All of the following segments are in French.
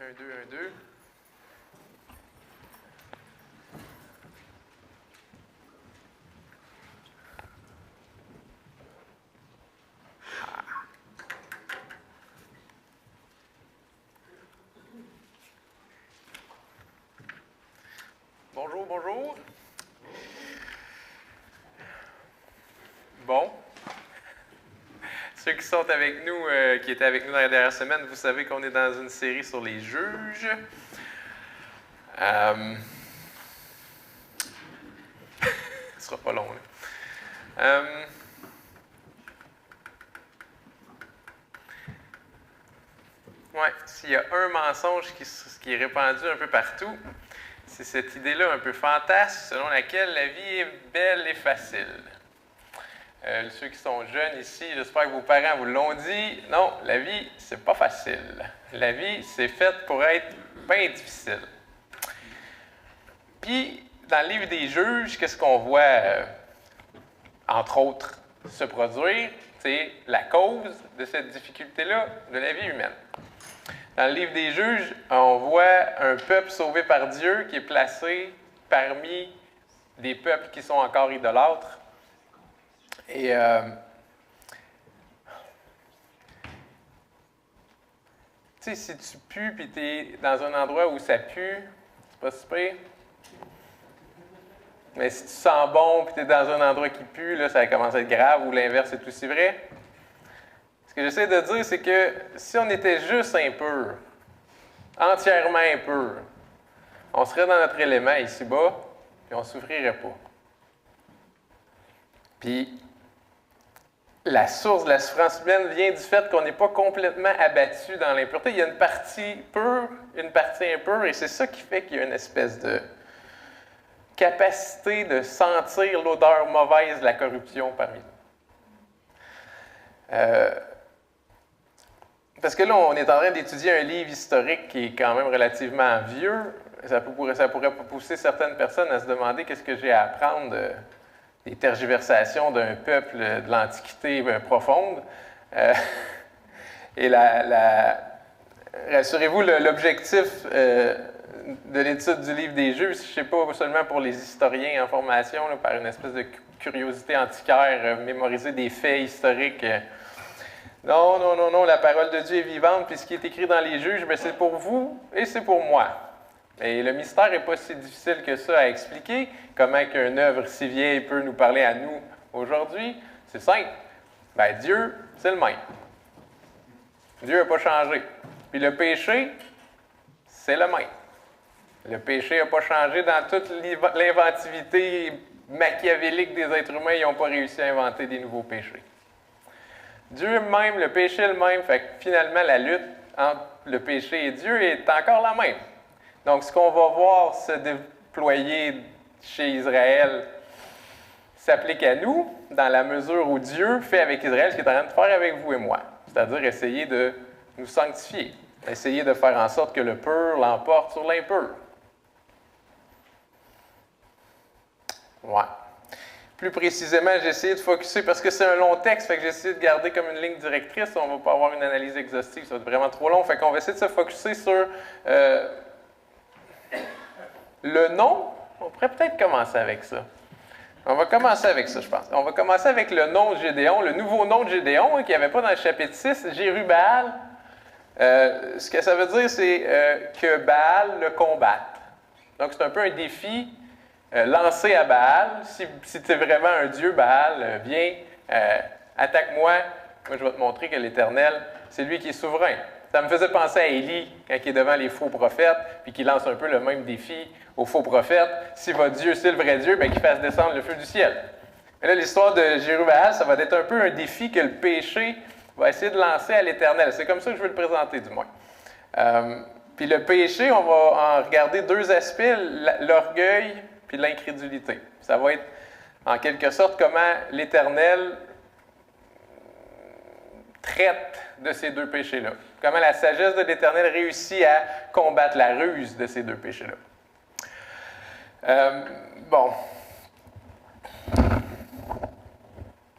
1, 2, 1, 2. Bonjour, bonjour. Bon. Ceux qui sont avec nous, qui étaient avec nous dans la dernière semaine, vous savez qu'on est dans une série sur les juges. Ce sera pas long, là. Ouais, s'il y a un mensonge qui est répandu un peu partout, c'est cette idée-là un peu fantasque selon laquelle la vie est belle et facile. Ceux qui sont jeunes ici, j'espère que vos parents vous l'ont dit. Non, la vie, c'est pas facile. La vie, c'est faite pour être bien difficile. Puis, dans le livre des juges, qu'est-ce qu'on voit, entre autres, se produire? C'est la cause de cette difficulté-là de la vie humaine. Dans le livre des juges, on voit un peuple sauvé par Dieu qui est placé parmi des peuples qui sont encore idolâtres. Et tu sais, si tu pues et tu es dans un endroit où ça pue, c'est pas super. Mais si tu sens bon et tu es dans un endroit qui pue, là, ça commence à être grave, ou l'inverse est aussi vrai. Ce que j'essaie de dire, c'est que si on était juste impur, entièrement impur, on serait dans notre élément ici-bas, puis on ne souffrirait pas. Puis, la source de la souffrance humaine vient du fait qu'on n'est pas complètement abattu dans l'impureté. Il y a une partie pure, une partie impure, et c'est ça qui fait qu'il y a une espèce de capacité de sentir l'odeur mauvaise de la corruption parmi nous. Parce que là, on est en train d'étudier un livre historique qui est quand même relativement vieux. Ça pourrait pousser certaines personnes à se demander qu'est-ce que j'ai à apprendre des tergiversations d'un peuple de l'Antiquité profonde. Et rassurez-vous, l'objectif de l'étude du livre des juges, je ne sais pas seulement pour les historiens en formation, là, par une espèce de curiosité antiquaire, mémoriser des faits historiques. Non, la parole de Dieu est vivante, puis ce qui est écrit dans les juges, bien, c'est pour vous et c'est pour moi. Et le mystère n'est pas si difficile que ça à expliquer. Comment qu'une œuvre si vieille peut nous parler à nous aujourd'hui? C'est simple. Bien, Dieu, c'est le même. Dieu n'a pas changé. Puis le péché, c'est le même. Le péché n'a pas changé dans toute l'inventivité machiavélique des êtres humains. Ils n'ont pas réussi à inventer des nouveaux péchés. Dieu est le même, le péché est le même. Fait que finalement, la lutte entre le péché et Dieu est encore la même. Donc, ce qu'on va voir se déployer chez Israël s'applique à nous, dans la mesure où Dieu fait avec Israël ce qu'il est en train de faire avec vous et moi. C'est-à-dire essayer de nous sanctifier, essayer de faire en sorte que le pur l'emporte sur l'impur. Ouais. Plus précisément, j'ai essayé de focusser, parce que c'est un long texte, fait que j'ai essayé de garder comme une ligne directrice. On ne va pas avoir une analyse exhaustive, ça va être vraiment trop long. Fait qu'on va essayer de se focusser sur le nom. On pourrait peut-être commencer avec ça. On va commencer avec ça, je pense. On va commencer avec le nom de Gédéon, le nouveau nom de Gédéon, qu'il n'y avait pas dans le chapitre 6, Jérubbaal. Ce que ça veut dire, c'est que Baal le combatte. Donc, c'est un peu un défi lancé à Baal. Si tu es vraiment un dieu, Baal, viens, attaque-moi. Moi, je vais te montrer que l'Éternel, c'est lui qui est souverain. Ça me faisait penser à Élie, quand il est devant les faux prophètes, puis qu'il lance un peu le même défi aux faux prophètes. Si votre Dieu, c'est le vrai Dieu, bien qu'il fasse descendre le feu du ciel. Mais là, l'histoire de Jérubbaal, ça va être un peu un défi que le péché va essayer de lancer à l'Éternel. C'est comme ça que je veux le présenter, du moins. Puis le péché, on va en regarder deux aspects, l'orgueil puis l'incrédulité. Ça va être, en quelque sorte, comment l'Éternel traite de ces deux péchés-là. Comment la sagesse de l'Éternel réussit à combattre la ruse de ces deux péchés-là. Bon.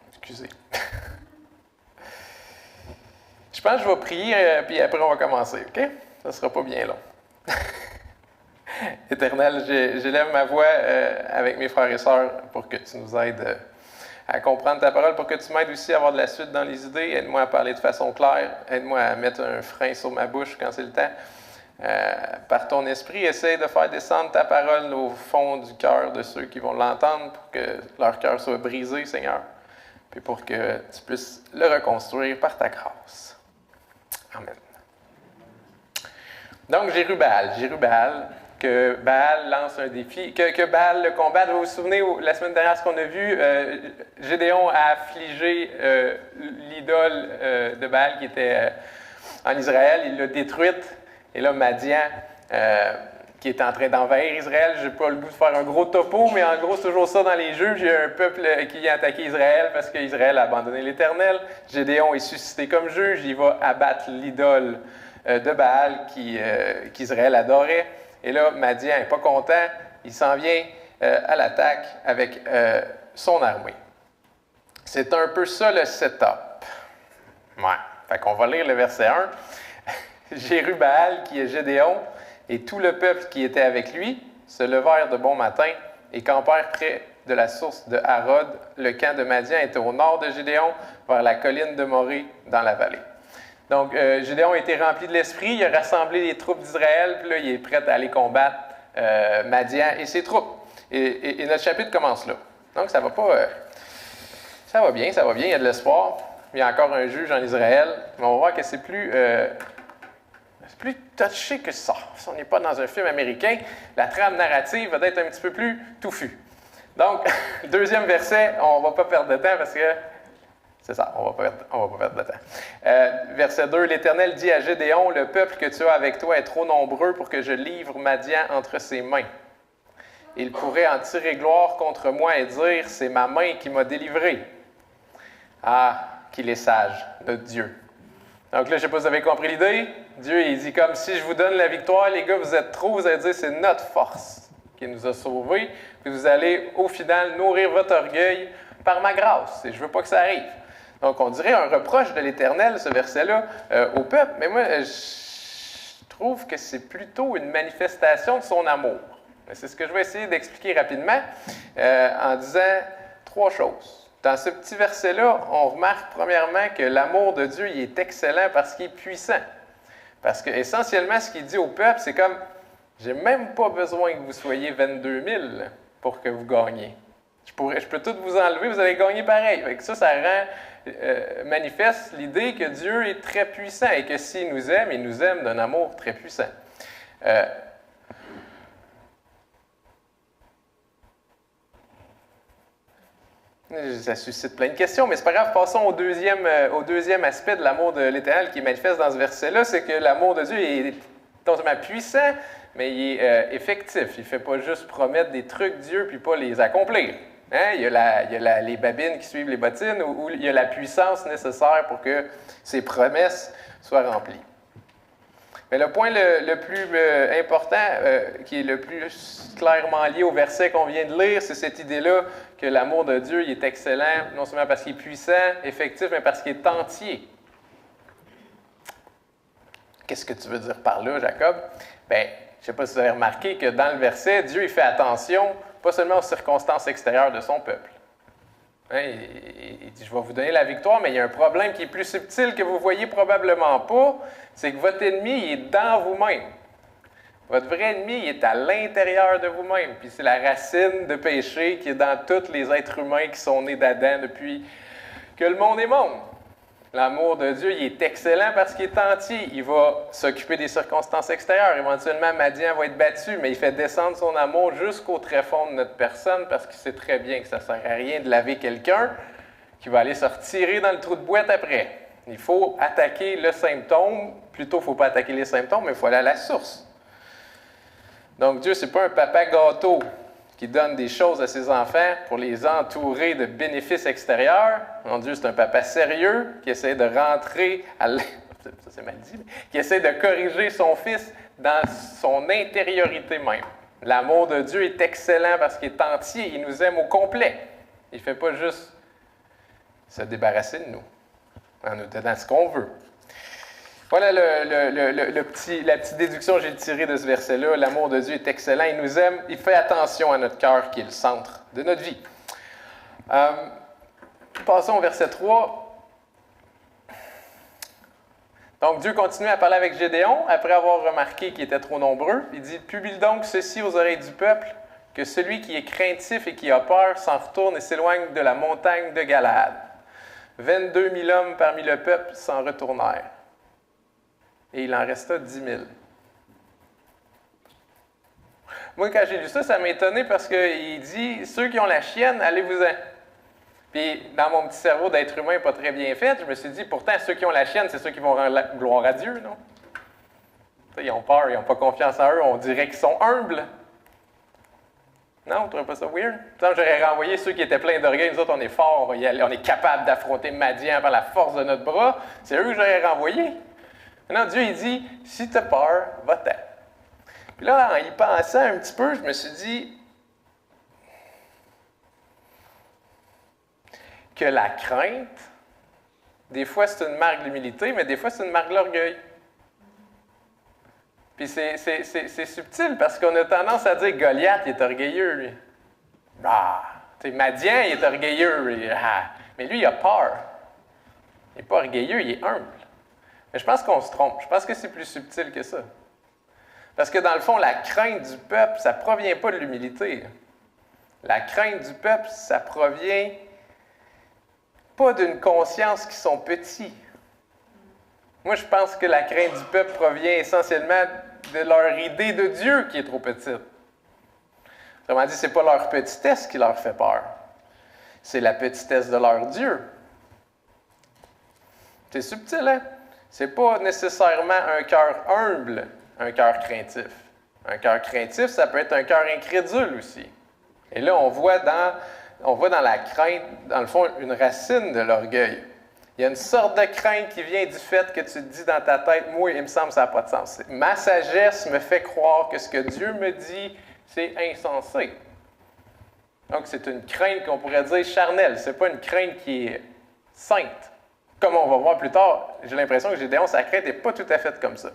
Excusez. Je pense que je vais prier, puis après on va commencer, OK? ça ne sera pas bien long. Éternel, j'élève ma voix avec mes frères et sœurs pour que tu nous aides à comprendre ta parole, pour que tu m'aides aussi à avoir de la suite dans les idées. Aide-moi à parler de façon claire. Aide-moi à mettre un frein sur ma bouche quand c'est le temps. Par ton esprit, essaie de faire descendre ta parole au fond du cœur de ceux qui vont l'entendre pour que leur cœur soit brisé, Seigneur, puis pour que tu puisses le reconstruire par ta grâce. Amen. Donc, Jérubbaal, que Baal lance un défi, que Baal le combatte. Vous vous souvenez, la semaine dernière, ce qu'on a vu, Gédéon a affligé l'idole de Baal qui était en Israël, il l'a détruite. Et là, Madian, qui est en train d'envahir Israël, je n'ai pas le goût de faire un gros topo, mais en gros, c'est toujours ça dans les Juges. Il y a un peuple qui vient attaquer Israël parce qu'Israël a abandonné l'Éternel. Gédéon est suscité comme juge, il va abattre l'idole de Baal qu'Israël adorait. Et là, Madian n'est pas content, il s'en vient à l'attaque avec son armée. C'est un peu ça le setup. Ouais, fait qu'on va lire le verset 1. Jérubbaal, qui est Gédéon, et tout le peuple qui était avec lui, se levèrent de bon matin et campèrent près de la source de Harod. Le camp de Madian était au nord de Gédéon, vers la colline de Morée, dans la vallée. Donc, Gédéon a été rempli de l'esprit, il a rassemblé les troupes d'Israël, puis là, il est prêt à aller combattre Madian et ses troupes. Et notre chapitre commence là. Donc, ça va pas... ça va bien, il y a de l'espoir. Il y a encore un juge en Israël, mais on va voir que c'est plus touché que ça. Si on n'est pas dans un film américain, la trame narrative va être un petit peu plus touffue. Donc, deuxième verset, on ne va pas perdre de temps parce que c'est ça, on va pas perdre de temps. Verset 2, l'Éternel dit à Gédéon, le peuple que tu as avec toi est trop nombreux pour que je livre Madian entre ses mains. Il pourrait en tirer gloire contre moi et dire, c'est ma main qui m'a délivré. Ah, qu'il est sage, notre Dieu. Donc là, je ne sais pas si vous avez compris l'idée. Dieu, il dit comme, si je vous donne la victoire, les gars, vous êtes trop, vous allez dire, c'est notre force qui nous a sauvés, puis vous allez, au final, nourrir votre orgueil par ma grâce. Et je ne veux pas que ça arrive. Donc, on dirait un reproche de l'Éternel, ce verset-là, au peuple, mais moi, je trouve que c'est plutôt une manifestation de son amour. C'est ce que je vais essayer d'expliquer rapidement en disant 3 choses. Dans ce petit verset-là, on remarque premièrement que l'amour de Dieu il est excellent parce qu'il est puissant. Parce que essentiellement, ce qu'il dit au peuple, c'est comme « J'ai même pas besoin que vous soyez 22 000 pour que vous gagniez. Je peux tout vous enlever, vous allez gagner pareil. » Ça rend manifeste l'idée que Dieu est très puissant et que s'il nous aime, il nous aime d'un amour très puissant. Ça suscite plein de questions, mais c'est pas grave. Passons au deuxième aspect de l'amour de l'Éternel qui est manifeste dans ce verset-là, c'est que l'amour de Dieu est non seulement puissant, mais il est effectif. Il ne fait pas juste promettre des trucs Dieu puis pas les accomplir. Hein? Il y a les babines qui suivent les bottines, ou il y a la puissance nécessaire pour que ces promesses soient remplies. Mais le point le plus important, qui est le plus clairement lié au verset qu'on vient de lire, c'est cette idée-là que l'amour de Dieu il est excellent, non seulement parce qu'il est puissant, effectif, mais parce qu'il est entier. Qu'est-ce que tu veux dire par là, Jacob? Bien, je ne sais pas si vous avez remarqué que dans le verset, Dieu il fait attention pas seulement aux circonstances extérieures de son peuple. Hein, il dit, je vais vous donner la victoire, mais il y a un problème qui est plus subtil que vous ne voyez probablement pas, c'est que votre ennemi il est dans vous-même. Votre vrai ennemi il est à l'intérieur de vous-même. Puis c'est la racine de péché qui est dans tous les êtres humains qui sont nés d'Adam depuis que le monde est monde. L'amour de Dieu, il est excellent parce qu'il est entier. Il va s'occuper des circonstances extérieures. Éventuellement, Madian va être battu, mais il fait descendre son amour jusqu'au tréfonds de notre personne parce qu'il sait très bien que ça ne sert à rien de laver quelqu'un qui va aller se retirer dans le trou de boîte après. Il faut attaquer le symptôme. Plutôt, il ne faut pas attaquer les symptômes, mais il faut aller à la source. Donc, Dieu, ce n'est pas un papa gâteau qui donne des choses à ses enfants pour les entourer de bénéfices extérieurs. Non, Dieu, c'est un papa sérieux qui essaie de rentrer ça c'est mal dit, mais qui essaie de corriger son fils dans son intériorité même. L'amour de Dieu est excellent parce qu'il est entier, il nous aime au complet. Il ne fait pas juste se débarrasser de nous, en nous donnant ce qu'on veut. Voilà la petite déduction que j'ai tirée de ce verset-là. L'amour de Dieu est excellent. Il nous aime. Il fait attention à notre cœur qui est le centre de notre vie. Passons au verset 3. Donc, Dieu continue à parler avec Gédéon après avoir remarqué qu'ils étaient trop nombreux. Il dit « Publie donc ceci aux oreilles du peuple, que celui qui est craintif et qui a peur s'en retourne et s'éloigne de la montagne de Galaad. 22 000 hommes parmi le peuple s'en retournèrent. Et il en resta 10 000. » Moi, quand j'ai lu ça, ça m'a étonné parce qu'il dit « Ceux qui ont la chienne, allez-vous-en. » Puis, dans mon petit cerveau d'être humain pas très bien fait, je me suis dit, pourtant, ceux qui ont la chienne, c'est ceux qui vont rendre la gloire à Dieu, non? T'sais, ils ont peur, ils n'ont pas confiance en eux, on dirait qu'ils sont humbles. Non, vous ne trouvez pas ça weird? J'aurais renvoyé ceux qui étaient pleins d'orgueil, nous autres, on est forts, on va y aller, on est capable d'affronter Madian par la force de notre bras. C'est eux que j'aurais renvoyé. Maintenant, Dieu, il dit, si tu as peur, va-t'en. Puis là, en y pensant un petit peu, je me suis dit, que la crainte, des fois, c'est une marque d'humilité, mais des fois, c'est une marque de l'orgueil. Puis c'est subtil parce qu'on a tendance à dire Goliath, il est orgueilleux, lui. Ah, Madian, il est orgueilleux, lui. Ah. Mais lui, il a peur. Il n'est pas orgueilleux, il est humble. Mais je pense qu'on se trompe. Je pense que c'est plus subtil que ça. Parce que dans le fond, la crainte du peuple, ça ne provient pas de l'humilité. La crainte du peuple, ça provient pas d'une conscience qu'ils sont petits. Moi, je pense que la crainte du peuple provient essentiellement de leur idée de Dieu qui est trop petite. Autrement dit, ce n'est pas leur petitesse qui leur fait peur. C'est la petitesse de leur Dieu. C'est subtil, hein? C'est pas nécessairement un cœur humble, un cœur craintif. Un cœur craintif, ça peut être un cœur incrédule aussi. Et là, on voit dans la crainte, dans le fond, une racine de l'orgueil. Il y a une sorte de crainte qui vient du fait que tu te dis dans ta tête, moi, il me semble que ça n'a pas de sens. Ma sagesse me fait croire que ce que Dieu me dit, c'est insensé. Donc, c'est une crainte qu'on pourrait dire charnelle. Ce n'est pas une crainte qui est sainte. Comme on va voir plus tard, j'ai l'impression que Gédéon, sa crainte n'est pas tout à fait comme ça.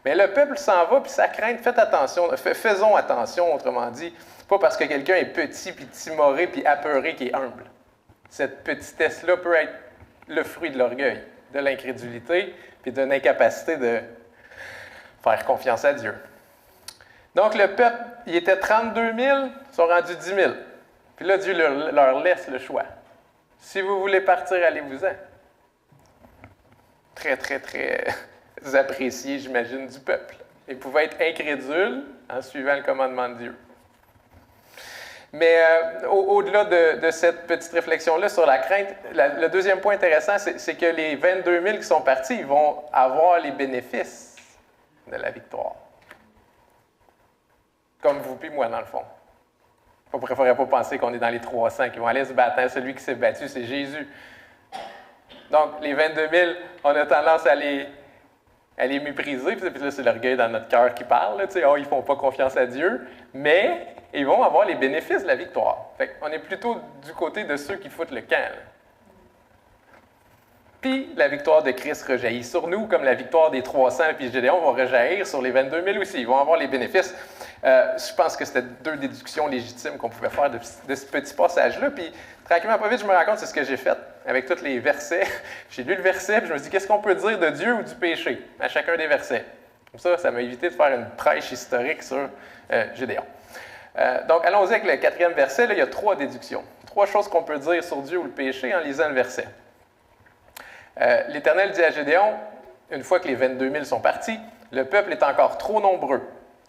Mais le peuple s'en va, puis sa crainte, faites attention, faisons attention, autrement dit, pas parce que quelqu'un est petit, puis timoré, puis apeuré, qui est humble. Cette petitesse-là peut être le fruit de l'orgueil, de l'incrédulité, puis d'une incapacité de faire confiance à Dieu. Donc, le peuple, il était 32 000, ils sont rendus 10 000. Puis là, Dieu leur laisse le choix. Si vous voulez partir, allez-vous-en. Très, très, très apprécié, j'imagine, du peuple. Ils pouvaient être incrédules en suivant le commandement de Dieu. Mais au-delà de cette petite réflexion-là sur la crainte, le deuxième point intéressant, c'est que les 22 000 qui sont partis, ils vont avoir les bénéfices de la victoire. Comme vous puis moi, dans le fond. On ne préférerait pas penser qu'on est dans les 300 qui vont aller se battre. Celui qui s'est battu, c'est Jésus. Donc, les 22 000, on a tendance à les mépriser. Puis là, c'est l'orgueil dans notre cœur qui parle. Ils ne font pas confiance à Dieu. Mais ils vont avoir les bénéfices de la victoire. Fait qu'on est plutôt du côté de ceux qui foutent le camp. Là. Puis, la victoire de Christ rejaillit sur nous, comme la victoire des 300 puis Gédéon va rejaillir sur les 22 000 aussi. Ils vont avoir les bénéfices. Je pense que c'était deux déductions légitimes qu'on pouvait faire de ce petit passage-là. Puis, tranquillement, pas vite, je me rends compte, c'est ce que j'ai fait avec tous les versets. J'ai lu le verset, puis je me suis dit, qu'est-ce qu'on peut dire de Dieu ou du péché à chacun des versets? Comme ça m'a évité de faire une prêche historique sur Gédéon. Donc, allons-y avec le 4e verset. Là, il y a 3 déductions. 3 choses qu'on peut dire sur Dieu ou le péché en lisant le verset. L'Éternel dit à Gédéon, une fois que les 22 000 sont partis, le peuple est encore trop nombreux.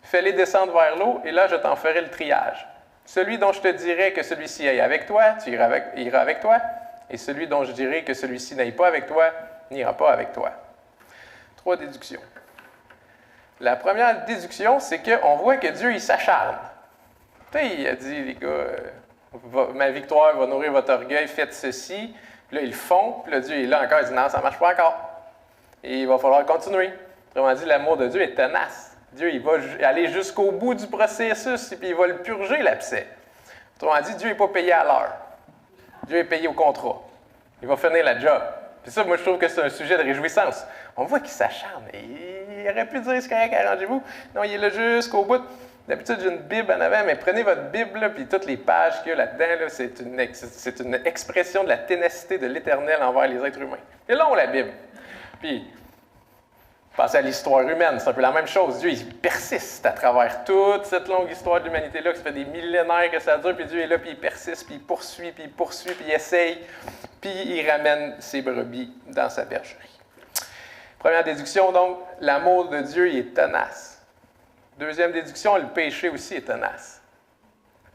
Fais-les descendre vers l'eau, et là, je t'en ferai le triage. Celui dont je te dirai que celui-ci aille avec toi, il ira avec toi, et celui dont je dirai que celui-ci n'aille pas avec toi, n'ira pas avec toi. 3 déductions. La première déduction, c'est qu'on voit que Dieu, il s'acharne. Tu sais, il a dit, les gars, ma victoire va nourrir votre orgueil, faites ceci. Puis là, ils le font, puis là, Dieu est là encore, il dit, non, ça ne marche pas encore. Et il va falloir continuer. Autrement dit, l'amour de Dieu est tenace. Dieu, il va aller jusqu'au bout du processus, et puis il va le purger, l'abcès. Autrement dit, Dieu n'est pas payé à l'heure. Dieu est payé au contrat. Il va finir la job. Puis ça, moi, je trouve que c'est un sujet de réjouissance. On voit qu'il s'acharne. Il aurait pu dire, c'est correct, arrangez-vous. Non, il est là jusqu'au bout. D'habitude, j'ai une Bible en avant, mais prenez votre Bible, là, puis toutes les pages qu'il y a là-dedans, là, c'est une expression de la ténacité de l'Éternel envers les êtres humains. C'est long, la Bible. Puis, pensez à l'histoire humaine, c'est un peu la même chose. Dieu, il persiste à travers toute cette longue histoire de l'humanité-là, que ça fait des millénaires que ça dure, puis Dieu est là, puis il persiste, puis il poursuit, puis il essaye, puis il ramène ses brebis dans sa bergerie. Première déduction, donc, l'amour de Dieu, il est tenace. Deuxième déduction, le péché aussi est tenace.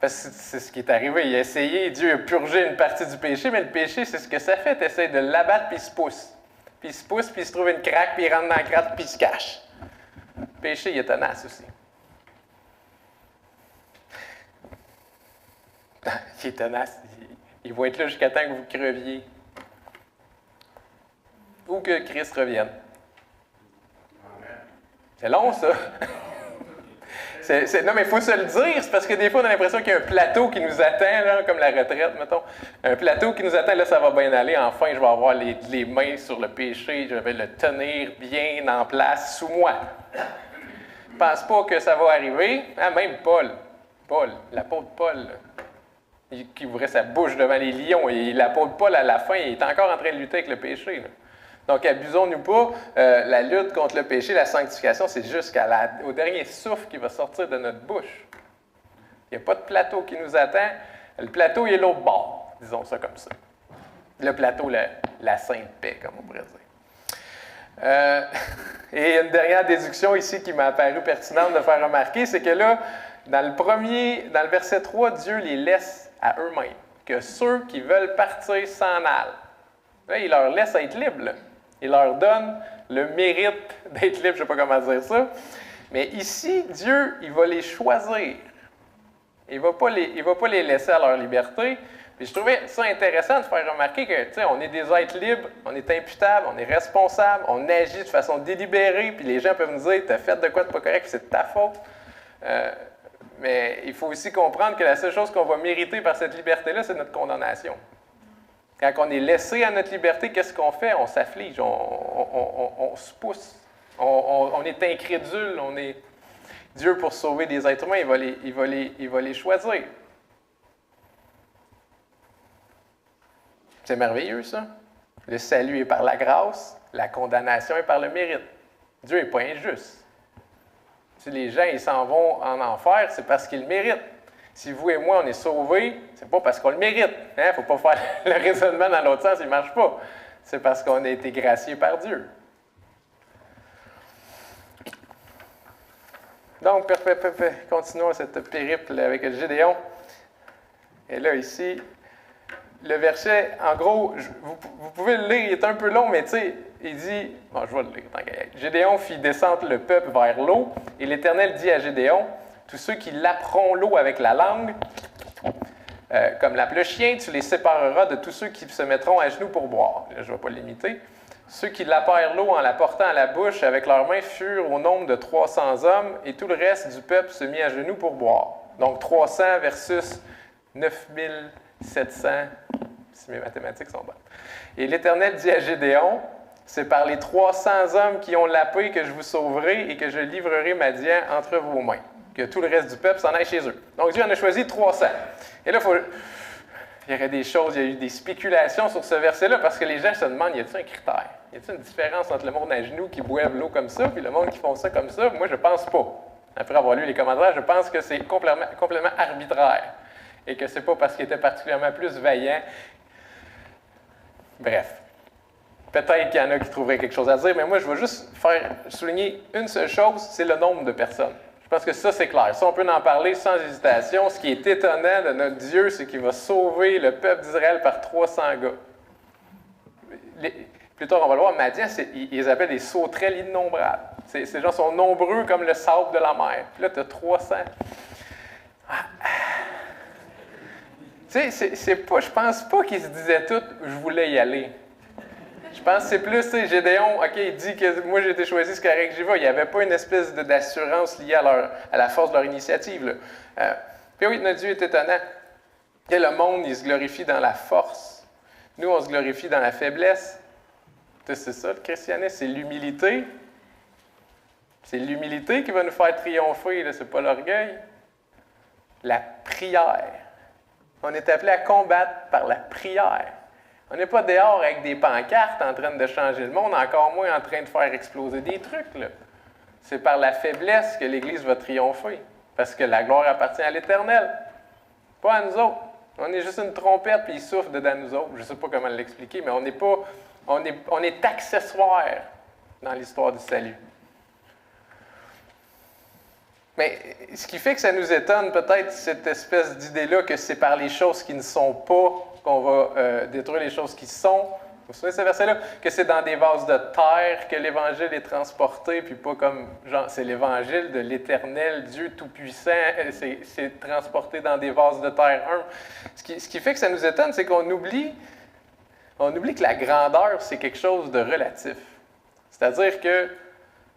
Parce que c'est ce qui est arrivé. Il a essayé, Dieu a purgé une partie du péché, mais le péché, c'est ce que ça fait. Tu essaies de l'abattre, puis il se pousse. Puis il se pousse, puis il se trouve une craque, puis il rentre dans la craque, puis il se cache. Le péché, il est tenace aussi. Il est tenace. Il va être là jusqu'à temps que vous creviez. Ou que Christ revienne. C'est long, ça. Non, mais il faut se le dire, c'est parce que des fois, on a l'impression qu'il y a un plateau qui nous attend, là, comme la retraite, mettons. Un plateau qui nous attend, là, ça va bien aller. Enfin, je vais avoir les mains sur le péché, je vais le tenir bien en place sous moi. Je ne pense pas que ça va arriver. Ah, même Paul, l'apôtre Paul, là, qui ouvrait sa bouche devant les lions, et l'apôtre Paul, à la fin, il est encore en train de lutter avec le péché, là. Donc, abusons-nous pas. La lutte contre le péché, la sanctification, c'est jusqu'au dernier souffle qui va sortir de notre bouche. Il n'y a pas de plateau qui nous attend. Le plateau, il est l'autre bord. Disons ça comme ça. Le plateau, la sainte paix, comme on pourrait dire. Et une dernière déduction ici qui m'a apparu pertinente de faire remarquer, c'est que là, dans le verset 3, Dieu les laisse à eux-mêmes. Que ceux qui veulent partir s'en allent. Là, il leur laisse être libres, là. Il leur donne le mérite d'être libre, je ne sais pas comment dire ça. Mais ici, Dieu, il va les choisir. Il ne va pas les laisser à leur liberté. Puis je trouvais ça intéressant de faire remarquer que, tu sais, on est des êtres libres, on est imputable, on est responsable, on agit de façon délibérée, puis les gens peuvent nous dire, t'as fait de quoi de pas correct, c'est de ta faute. Mais il faut aussi comprendre que la seule chose qu'on va mériter par cette liberté-là, c'est notre condamnation. Quand on est laissé à notre liberté, qu'est-ce qu'on fait? On s'afflige, on se pousse, on est incrédule, Dieu, pour sauver des êtres humains, il va les choisir. C'est merveilleux, ça. Le salut est par la grâce, la condamnation est par le mérite. Dieu n'est pas injuste. Si les gens ils s'en vont en enfer, c'est parce qu'ils le méritent. Si vous et moi, on est sauvés, c'est pas parce qu'on le mérite. Il ne faut pas faire le raisonnement dans l'autre sens, il ne marche pas. C'est parce qu'on a été gracié par Dieu. Donc, continuons cette périple avec Gédéon. Et là, ici, le verset, en gros, vous pouvez le lire, il est un peu long, mais tu sais, il dit, bon, je vais le lire, tant qu'à y être. Gédéon fit descendre le peuple vers l'eau, et l'Éternel dit à Gédéon, tous ceux qui laperont l'eau avec la langue, comme lappe le chien, tu les sépareras de tous ceux qui se mettront à genoux pour boire. Là, je ne vais pas l'imiter. Ceux qui lapèrent l'eau en la portant à la bouche avec leurs mains furent au nombre de 300 hommes, et tout le reste du peuple se mit à genoux pour boire. Donc 300 versus 9700, si mes mathématiques sont bonnes. Et l'Éternel dit à Gédéon, c'est par les 300 hommes qui ont lapé que je vous sauverai et que je livrerai Madian entre vos mains. Que tout le reste du peuple s'en aille chez eux. Donc Dieu en a choisi 300. Et là, il y aurait des choses, il y a eu des spéculations sur ce verset-là, parce que les gens se demandent, y a-t-il un critère? Y a-t-il une différence entre le monde à genoux qui boivent l'eau comme ça, puis le monde qui font ça comme ça? Moi, je pense pas. Après avoir lu les commentaires, je pense que c'est complètement arbitraire. Et que c'est pas parce qu'il était particulièrement plus vaillant. Bref. Peut-être qu'il y en a qui trouveraient quelque chose à dire, mais moi, je vais juste souligner une seule chose, c'est le nombre de personnes. Je pense que ça, c'est clair. Ça, on peut en parler sans hésitation. Ce qui est étonnant de notre Dieu, c'est qu'il va sauver le peuple d'Israël par 300 gars. Plus tard, on va le voir, Madian, ils les appellent des sauterelles innombrables. Ces gens sont nombreux comme le sable de la mer. Puis là, tu as 300. Tu sais, je pense pas qu'ils se disaient tous « je voulais y aller ». Je pense que c'est plus, tu sais, Gédéon, OK, il dit que moi j'ai été choisi, c'est correct, j'y vais. Il n'y avait pas une espèce d'assurance liée à la force de leur initiative, là. Puis oui, notre Dieu est étonnant. Que le monde, il se glorifie dans la force. Nous, on se glorifie dans la faiblesse. C'est ça le christianisme, c'est l'humilité. C'est l'humilité qui va nous faire triompher, ce n'est pas l'orgueil. La prière. On est appelé à combattre par la prière. On n'est pas dehors avec des pancartes en train de changer le monde, encore moins en train de faire exploser des trucs. Là. C'est par la faiblesse que l'Église va triompher, parce que la gloire appartient à l'Éternel, pas à nous autres. On est juste une trompette, puis il souffle dedans nous autres. Je ne sais pas comment l'expliquer, mais on est accessoire dans l'histoire du salut. Mais ce qui fait que ça nous étonne peut-être cette espèce d'idée-là que c'est par les choses qui ne sont pas qu'on va détruire les choses qui sont. Vous vous souvenez de ce verset-là? Que c'est dans des vases de terre que l'Évangile est transporté, puis pas comme, genre, c'est l'Évangile de l'Éternel, Dieu Tout-Puissant, c'est transporté dans des vases de terre humbles. Ce qui fait que ça nous étonne, c'est qu'on oublie que la grandeur, c'est quelque chose de relatif. C'est-à-dire que,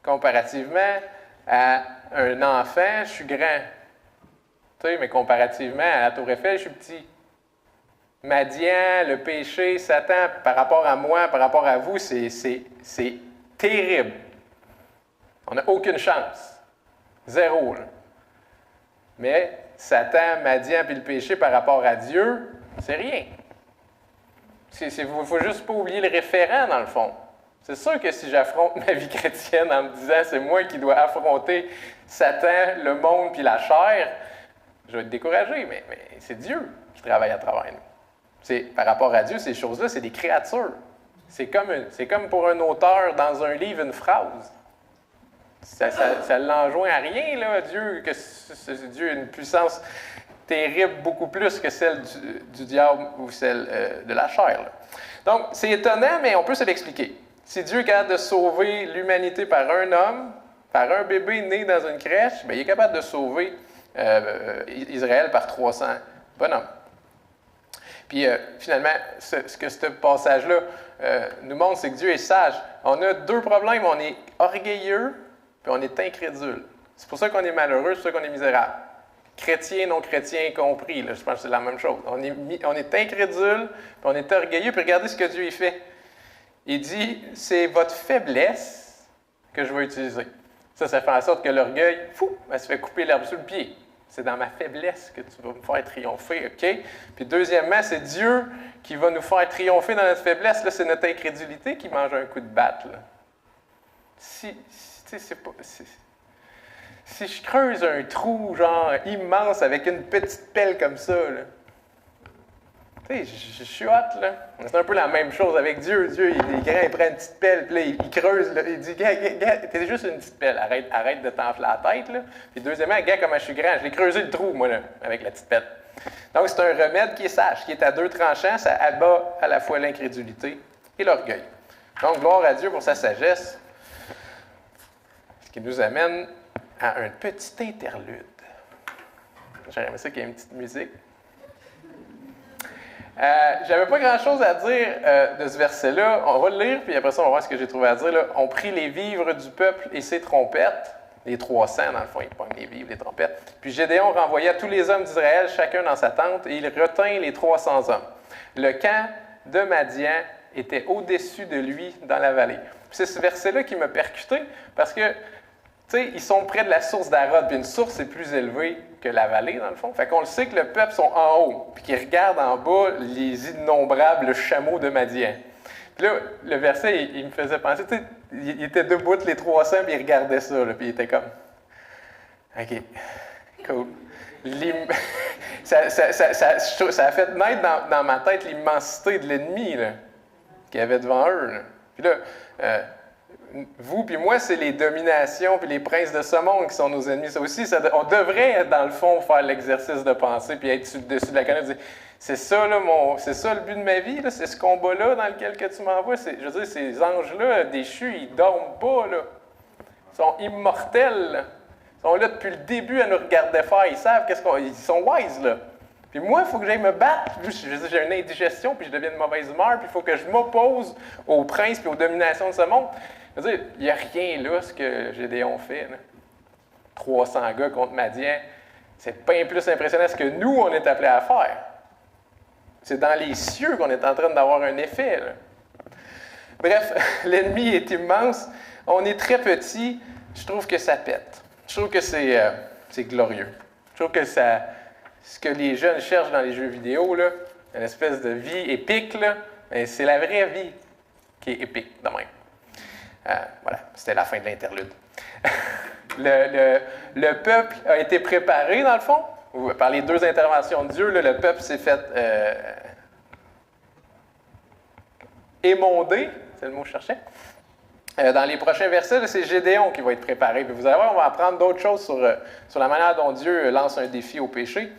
comparativement à un enfant, je suis grand. Tu sais, mais comparativement à la Tour Eiffel, je suis petit. Madian, le péché, Satan, par rapport à moi, par rapport à vous, c'est terrible. On n'a aucune chance. Zéro. Là. Mais Satan, Madian, puis le péché par rapport à Dieu, c'est rien. Il ne faut juste pas oublier le référent, dans le fond. C'est sûr que si j'affronte ma vie chrétienne en me disant c'est moi qui dois affronter Satan, le monde puis la chair, je vais être découragé, mais c'est Dieu qui travaille à travers nous. Par rapport à Dieu, ces choses-là, c'est des créatures. C'est comme pour un auteur dans un livre, une phrase. Ça ne l'enjoint à rien, là, Dieu, que Dieu a une puissance terrible, beaucoup plus que celle du diable ou celle de la chair. Là. Donc, c'est étonnant, mais on peut se l'expliquer. Si Dieu est capable de sauver l'humanité par un homme, par un bébé né dans une crèche, bien, il est capable de sauver Israël par 300 bonhommes. Puis, finalement, ce que ce passage-là nous montre, c'est que Dieu est sage. On a deux problèmes. On est orgueilleux, puis on est incrédule. C'est pour ça qu'on est malheureux, c'est pour ça qu'on est misérable. Chrétien, non-chrétien compris, là, je pense que c'est la même chose. On est incrédule, puis on est orgueilleux, puis regardez ce que Dieu y fait. Il dit, c'est votre faiblesse que je vais utiliser. Ça fait en sorte que l'orgueil, elle se fait couper l'herbe sous le pied. C'est dans ma faiblesse que tu vas me faire triompher, OK? Puis deuxièmement, c'est Dieu qui va nous faire triompher dans notre faiblesse. Là, c'est notre incrédulité qui mange un coup de batte. Là. Si je creuse un trou, genre, immense, avec une petite pelle comme ça, là, tu sais, je suis hot, là. C'est un peu la même chose avec Dieu. Dieu, il est grand, il prend une petite pelle, puis là, il creuse, là, il dit, gars, t'es juste une petite pelle, arrête de t'enfler la tête, là. Puis deuxièmement, gars, comment je suis grand, je l'ai creusé le trou, moi, là, avec la petite pelle. Donc, c'est un remède qui est sage, qui est à deux tranchants, ça abat à la fois l'incrédulité et l'orgueil. Donc, gloire à Dieu pour sa sagesse, ce qui nous amène à un petit interlude. J'aurais aimé ça qu'il y ait une petite musique. J'avais pas grand-chose à dire de ce verset-là. On va le lire, puis après ça, on va voir ce que j'ai trouvé à dire. Là. On prit les vivres du peuple et ses trompettes, les 300, dans le fond, ils pognent les vivres, les trompettes. Puis Gédéon renvoya tous les hommes d'Israël, chacun dans sa tente, et il retint les 300 hommes. Le camp de Madian était au-dessus de lui dans la vallée. Puis c'est ce verset-là qui m'a percuté, parce que tu sais, ils sont près de la source d'Arod, puis une source est plus élevée que la vallée, dans le fond. Fait qu'on le sait que le peuple sont en haut, puis qu'ils regardent en bas les innombrables chameaux de Madian. Puis là, le verset, il me faisait penser, tu sais, il était debout les 300, puis il regardait ça, là, puis il était comme, OK, cool. Ça a fait naître dans ma tête l'immensité de l'ennemi qu'il y avait devant eux. Là. Puis là, vous puis moi, c'est les dominations puis les princes de ce monde qui sont nos ennemis. Ça aussi, on devrait, dans le fond, faire l'exercice de penser puis être dessus de la canne et dire c'est ça, là, c'est ça le but de ma vie, là, c'est ce combat-là dans lequel que tu m'envoies. Je veux dire, ces anges-là déchus, ils dorment pas, là. Ils sont immortels, là. Ils sont là depuis le début à nous regarder faire. Ils savent ils sont wise, là. Puis moi, il faut que j'aille me battre. J'ai une indigestion, puis je deviens de mauvaise humeur, puis il faut que je m'oppose aux princes et aux dominations de ce monde. Je veux dire, il n'y a rien là, ce que Gédéon fait. Là. 300 gars contre Madian, c'est bien plus impressionnant ce que nous, on est appelés à faire. C'est dans les cieux qu'on est en train d'avoir un effet. Là. Bref, l'ennemi est immense. On est très petit. Je trouve que ça pète. Je trouve que c'est glorieux. Je trouve que ce que les jeunes cherchent dans les jeux vidéo, là, une espèce de vie épique, là, c'est la vraie vie qui est épique, de même. Voilà, c'était la fin de l'interlude. Le peuple a été préparé, dans le fond, par les deux interventions de Dieu. Là, le peuple s'est fait émonder, c'est le mot que je cherchais. Dans les prochains versets, là, c'est Gédéon qui va être préparé. Puis vous allez voir, on va apprendre d'autres choses sur la manière dont Dieu lance un défi au péché.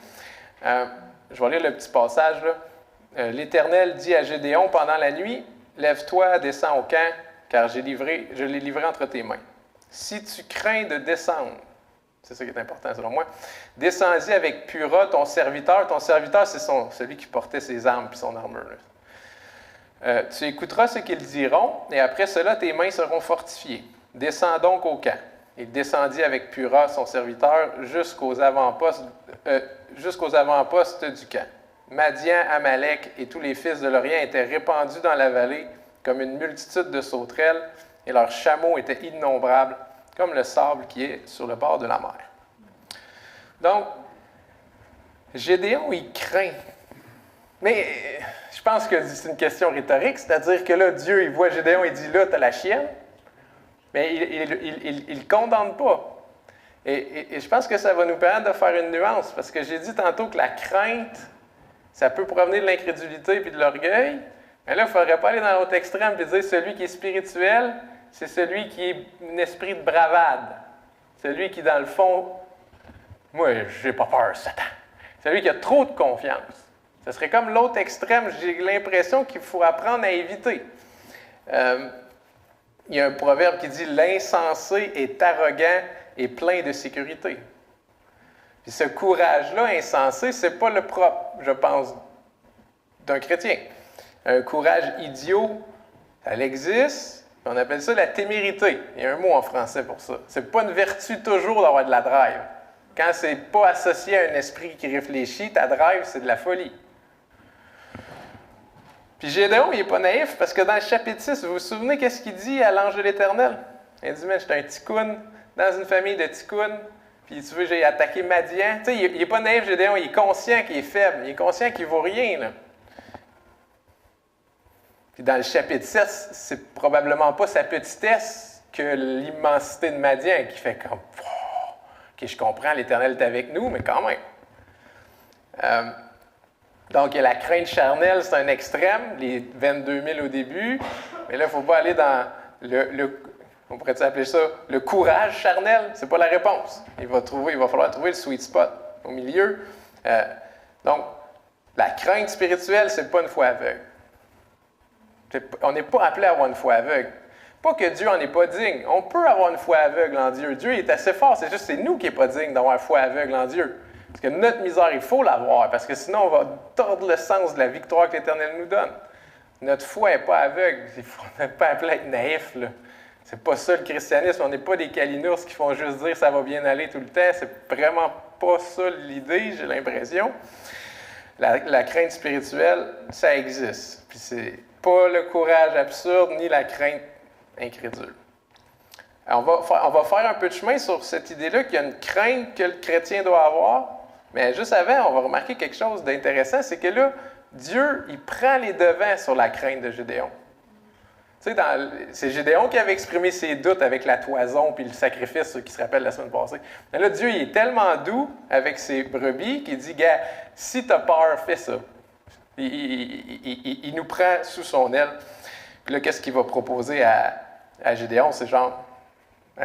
Je vais lire le petit passage. Là. L'Éternel dit à Gédéon pendant la nuit, « Lève-toi, descends au camp, car je l'ai livré entre tes mains. Si tu crains de descendre, c'est ça qui est important selon moi, descends-y avec Pura, ton serviteur. Ton serviteur, c'est celui qui portait ses armes et son armure. Tu écouteras ce qu'ils diront, et après cela, tes mains seront fortifiées. Descends donc au camp. Il descendit avec Pura, son serviteur, jusqu'aux avant-postes du camp. Madian, Amalek et tous les fils de l'Orient étaient répandus dans la vallée comme une multitude de sauterelles, et leurs chameaux étaient innombrables, comme le sable qui est sur le bord de la mer. Donc, Gédéon, il craint. Mais je pense que c'est une question rhétorique, c'est-à-dire que là, Dieu, il voit Gédéon et dit, là, t'as la chienne, mais il ne condamne pas. Et je pense que ça va nous permettre de faire une nuance, parce que j'ai dit tantôt que la crainte, ça peut provenir de l'incrédulité et de l'orgueil, mais là, il ne faudrait pas aller dans l'autre extrême et dire celui qui est spirituel, c'est celui qui est un esprit de bravade. Celui qui, dans le fond, moi, j'ai pas peur, Satan. Celui qui a trop de confiance. Ce serait comme l'autre extrême, j'ai l'impression qu'il faut apprendre à éviter. Il y a un proverbe qui dit « L'insensé est arrogant et plein de sécurité ». Puis ce courage-là, insensé, ce n'est pas le propre, je pense, d'un chrétien. Un courage idiot, ça existe, on appelle ça la témérité. Il y a un mot en français pour ça. Ce n'est pas une vertu toujours d'avoir de la drive. Quand ce n'est pas associé à un esprit qui réfléchit, ta drive, c'est de la folie. Puis Gédéon, il n'est pas naïf, parce que dans le chapitre 6, vous vous souvenez qu'est-ce qu'il dit à l'ange de l'Éternel? Il dit, mais j'étais un ticoun, dans une famille de ticounes, puis tu veux, j'ai attaqué Madian. Tu sais, il n'est pas naïf, Gédéon, il est conscient qu'il est faible, il est conscient qu'il ne vaut rien, là. Puis dans le chapitre 7, c'est probablement pas sa petitesse que l'immensité de Madian qui fait comme, OK, je comprends, l'Éternel est avec nous, mais quand même. Donc, la crainte charnelle, c'est un extrême, les 22 000 au début, mais là, il ne faut pas aller dans on pourrait appeler ça le courage charnel, c'est pas la réponse. Il va falloir trouver le sweet spot au milieu. Donc, la crainte spirituelle, c'est pas une foi aveugle. On n'est pas appelé à avoir une foi aveugle. Pas que Dieu n'en est pas digne. On peut avoir une foi aveugle en Dieu. Dieu est assez fort, c'est juste c'est nous qui n'est pas digne d'avoir une foi aveugle en Dieu. Parce que notre misère, il faut l'avoir, parce que sinon, on va tordre le sens de la victoire que l'Éternel nous donne. Notre foi n'est pas aveugle. On n'est pas appelé à être naïf, là. C'est pas ça le christianisme. On n'est pas des calinours qui font juste dire ça va bien aller tout le temps. C'est vraiment pas ça l'idée, j'ai l'impression. La crainte spirituelle, ça existe. Puis c'est pas le courage absurde ni la crainte incrédule. Alors on va faire un peu de chemin sur cette idée-là qu'il y a une crainte que le chrétien doit avoir. Mais juste avant, on va remarquer quelque chose d'intéressant, c'est que là, Dieu, il prend les devants sur la crainte de Gédéon. Tu sais, c'est Gédéon qui avait exprimé ses doutes avec la toison puis le sacrifice, ceux qui se rappellent la semaine passée. Mais là, Dieu, il est tellement doux avec ses brebis qu'il dit, gars, si tu as peur, fais ça. Il nous prend sous son aile. Puis là, qu'est-ce qu'il va proposer à Gédéon? C'est genre,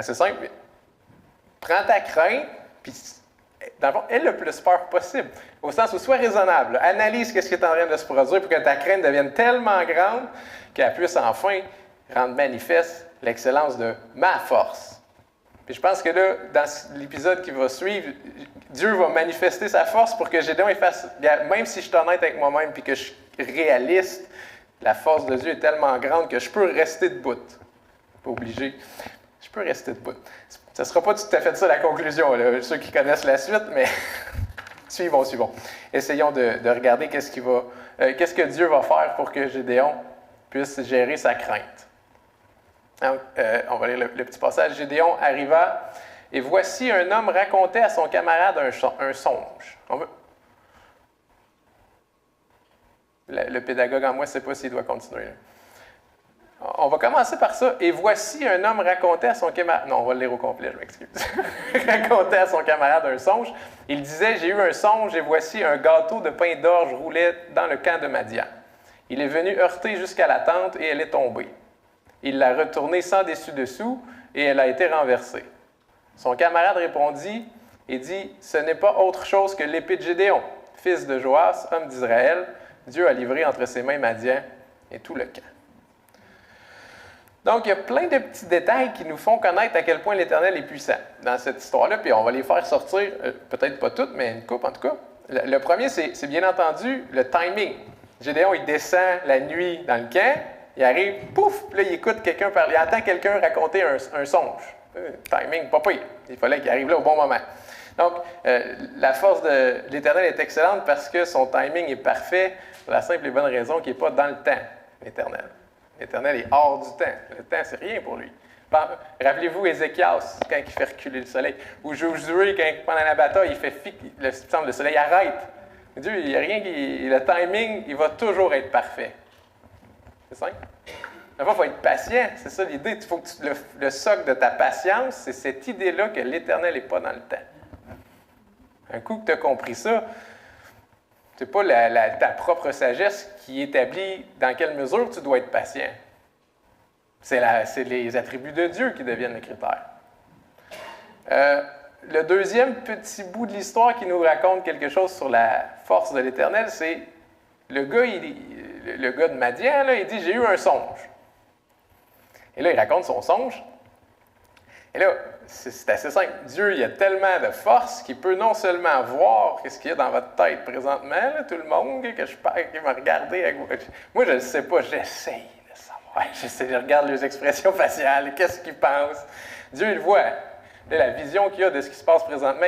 c'est simple, prends ta crainte, puis dans le fond, aie le plus peur possible. Au sens où sois raisonnable. Analyse ce qui est en train de se produire pour que ta crainte devienne tellement grande qu'elle puisse enfin rendre manifeste l'excellence de ma force. Puis je pense que là, dans l'épisode qui va suivre, Dieu va manifester sa force pour que Gédéon fasse, même si je suis honnête avec moi-même et que je suis réaliste, la force de Dieu est tellement grande que je peux rester debout. Pas obligé. Je peux rester debout. Ça ne sera pas tout à fait ça la conclusion, là. Ceux qui connaissent la suite, mais suivons. Essayons de regarder qu'est-ce que Dieu va faire pour que Gédéon puisse gérer sa crainte. Donc, on va lire le petit passage. Gédéon arriva, et voici un homme racontait à son camarade un songe. Le pédagogue en moi ne sait pas s'il doit continuer. On va commencer par ça. Et voici un homme racontait à son camarade... Non, on va le lire au complet, je m'excuse. Racontait à son camarade un songe. Il disait, j'ai eu un songe et voici un gâteau de pain d'orge roulait dans le camp de Madian. Il est venu heurter jusqu'à la tente et elle est tombée. Il l'a retournée sans dessus-dessous et elle a été renversée. Son camarade répondit et dit, ce n'est pas autre chose que l'épée de Gédéon, fils de Joas, homme d'Israël. Dieu a livré entre ses mains Madian et tout le camp. Donc, il y a plein de petits détails qui nous font connaître à quel point l'Éternel est puissant dans cette histoire-là, puis on va les faire sortir, peut-être pas toutes, mais une couple en tout cas. Le premier, c'est bien entendu le timing. Gédéon, il descend la nuit dans le camp, il arrive, pouf, puis là, il écoute quelqu'un parler, il entend quelqu'un raconter un songe. Timing, pas pire. Il fallait qu'il arrive là au bon moment. Donc, la force de l'Éternel est excellente parce que son timing est parfait pour la simple et bonne raison qu'il n'est pas dans le temps, l'Éternel. L'Éternel est hors du temps. Le temps, c'est rien pour lui. Bon, rappelez-vous Ézéchias, quand il fait reculer le soleil. Ou Josué, quand pendant la bataille, il fait le soleil arrête. Dieu, il n'y a rien qui... Le timing, il va toujours être parfait. C'est simple. Il faut être patient, c'est ça l'idée. Il faut que le socle de ta patience, c'est cette idée-là que l'Éternel n'est pas dans le temps. Un coup que tu as compris ça, ce n'est pas ta propre sagesse qui établit dans quelle mesure tu dois être patient. C'est les attributs de Dieu qui deviennent le critère. Le deuxième petit bout de l'histoire qui nous raconte quelque chose sur la force de l'Éternel, c'est le gars de Madian, là, il dit « J'ai eu un songe ». Et là, il raconte son songe. Et là, c'est assez simple. Dieu, il a tellement de force qu'il peut non seulement voir ce qu'il y a dans votre tête présentement, là, tout le monde que je parle, qui m'a regardé à gauche. Moi, je ne sais pas, j'essaye de savoir. Je regarde les expressions faciales, qu'est-ce qu'ils pensent. Dieu, il voit. Là, la vision qu'il a de ce qui se passe présentement,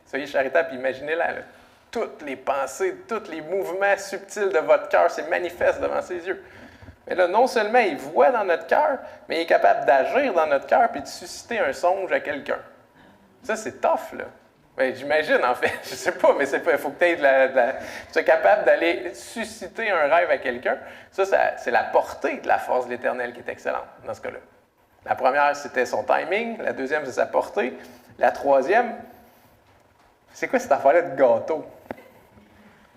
soyez charitable et imaginez-la. Là. Toutes les pensées, tous les mouvements subtils de votre cœur, c'est manifeste devant ses yeux. Mais là, non seulement il voit dans notre cœur, mais il est capable d'agir dans notre cœur et de susciter un songe à quelqu'un. Ça, c'est tough, là. Ben, j'imagine, en fait. Je sais pas, mais il faut que tu aies tu sois capable d'aller susciter un rêve à quelqu'un. Ça, c'est la portée de la force de l'Éternel qui est excellente, dans ce cas-là. La première, c'était son timing. La deuxième, c'est sa portée. La troisième, c'est quoi cette affaire-là de gâteau?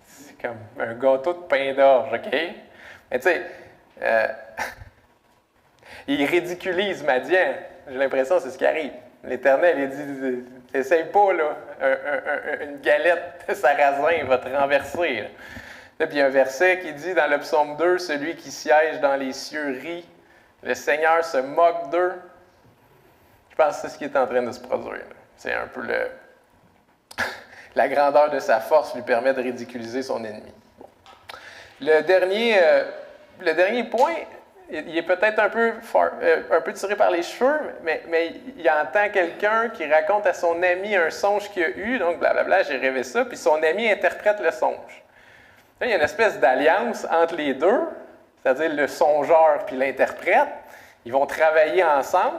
C'est comme un gâteau de pain d'orge, OK? Mais tu sais, il ridiculise Madian. J'ai l'impression que c'est ce qui arrive. L'Éternel, il dit, essaye pas, là, une galette de sarrasin va te renverser. Là, puis il y a un verset qui dit dans le psaume 2, celui qui siège dans les cieux rit, le Seigneur se moque d'eux. Je pense que c'est ce qui est en train de se produire. Là. C'est un peu la grandeur de sa force lui permet de ridiculiser son ennemi. Bon. Le dernier point, il est peut-être un peu tiré par les cheveux, mais il entend quelqu'un qui raconte à son ami un songe qu'il a eu, donc blablabla, j'ai rêvé ça, puis son ami interprète le songe. Là, il y a une espèce d'alliance entre les deux, c'est-à-dire le songeur puis l'interprète. Ils vont travailler ensemble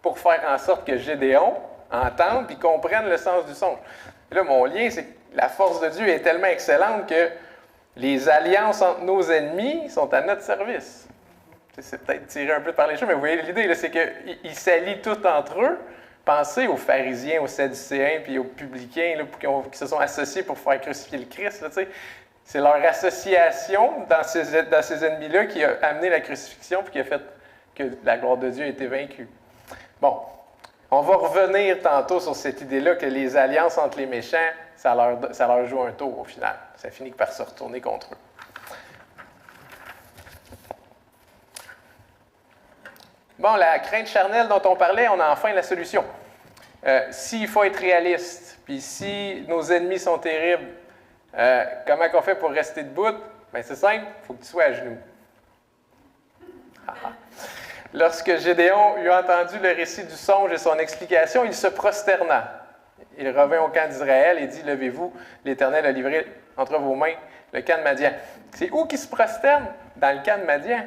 pour faire en sorte que Gédéon entende puis comprenne le sens du songe. Et là, mon lien, c'est que la force de Dieu est tellement excellente que les alliances entre nos ennemis sont à notre service. C'est peut-être tiré un peu par les cheveux, mais vous voyez l'idée, là, c'est qu'ils s'allient tous entre eux. Pensez aux pharisiens, aux sadducéens, puis aux publicains là, qui se sont associés pour faire crucifier le Christ. Là, c'est leur association dans ces ennemis-là qui a amené la crucifixion puis qui a fait que la gloire de Dieu a été vaincue. Bon, on va revenir tantôt sur cette idée-là que les alliances entre les méchants, ça leur joue un tour au final. Ça finit par se retourner contre eux. Bon, la crainte charnelle dont on parlait, on a enfin la solution. S'il faut être réaliste, puis si nos ennemis sont terribles, comment on fait pour rester debout? Bien, c'est simple, il faut que tu sois à genoux. Lorsque Gédéon eut entendu le récit du songe et son explication, il se prosterna. Il revint au camp d'Israël et dit, « Levez-vous, l'Éternel a livré entre vos mains le camp de Madian. » C'est où qu'il se prosterne? Dans le camp de Madian.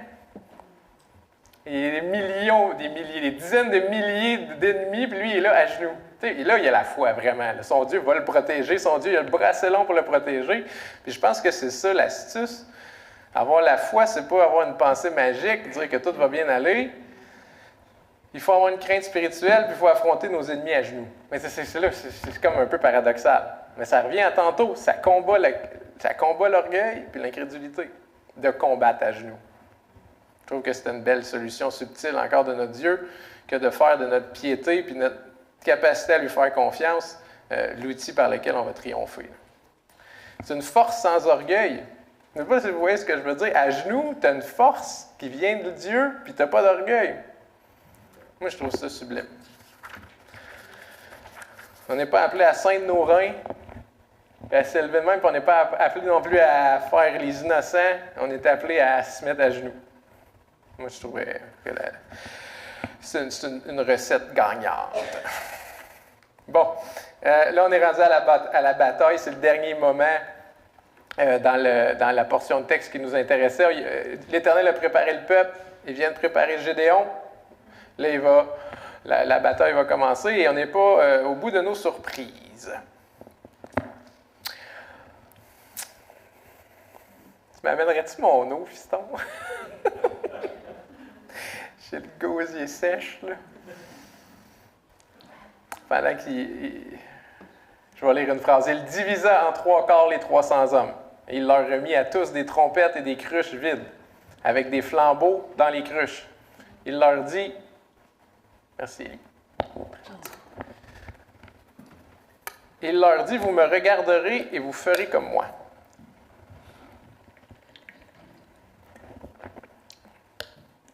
Et des millions, des dizaines de milliers d'ennemis, puis lui, il est là à genoux. Et là, il a la foi, vraiment. Là. Son Dieu va le protéger, son Dieu, il a le bras assez long pour le protéger. Puis je pense que c'est ça l'astuce. Avoir la foi, c'est pas avoir une pensée magique, dire que tout va bien aller. Il faut avoir une crainte spirituelle, puis il faut affronter nos ennemis à genoux. Mais c'est comme un peu paradoxal. Mais ça revient à tantôt, ça combat l'orgueil puis l'incrédulité de combattre à genoux. Je trouve que c'est une belle solution subtile encore de notre Dieu que de faire de notre piété puis notre capacité à lui faire confiance l'outil par lequel on va triompher. C'est une force sans orgueil. Je ne sais pas si vous voyez ce que je veux dire. À genoux, tu as une force qui vient de Dieu, puis tu n'as pas d'orgueil. Moi, je trouve ça sublime. On n'est pas appelé à ceindre nos reins, à s'élever de même, puis on n'est pas appelé non plus à faire les innocents. On est appelé à se mettre à genoux. Moi, je trouvais que c'est une recette gagnante. Bon, là, on est rendu à la bataille. C'est le dernier moment dans la portion de texte qui nous intéressait. L'Éternel a préparé le peuple. Il vient de préparer Gédéon. Là, la bataille va commencer et on n'est pas au bout de nos surprises. Tu m'amènerais-tu mon eau, fiston? J'ai le gosier sèche, là. Pendant qu'il... Je vais lire une phrase. « Il divisa en 3 quarts les 300 hommes. Et il leur remit à tous des trompettes et des cruches vides, avec des flambeaux dans les cruches. Il leur dit... » Merci, Élie. Il leur dit, « Vous me regarderez et vous ferez comme moi. »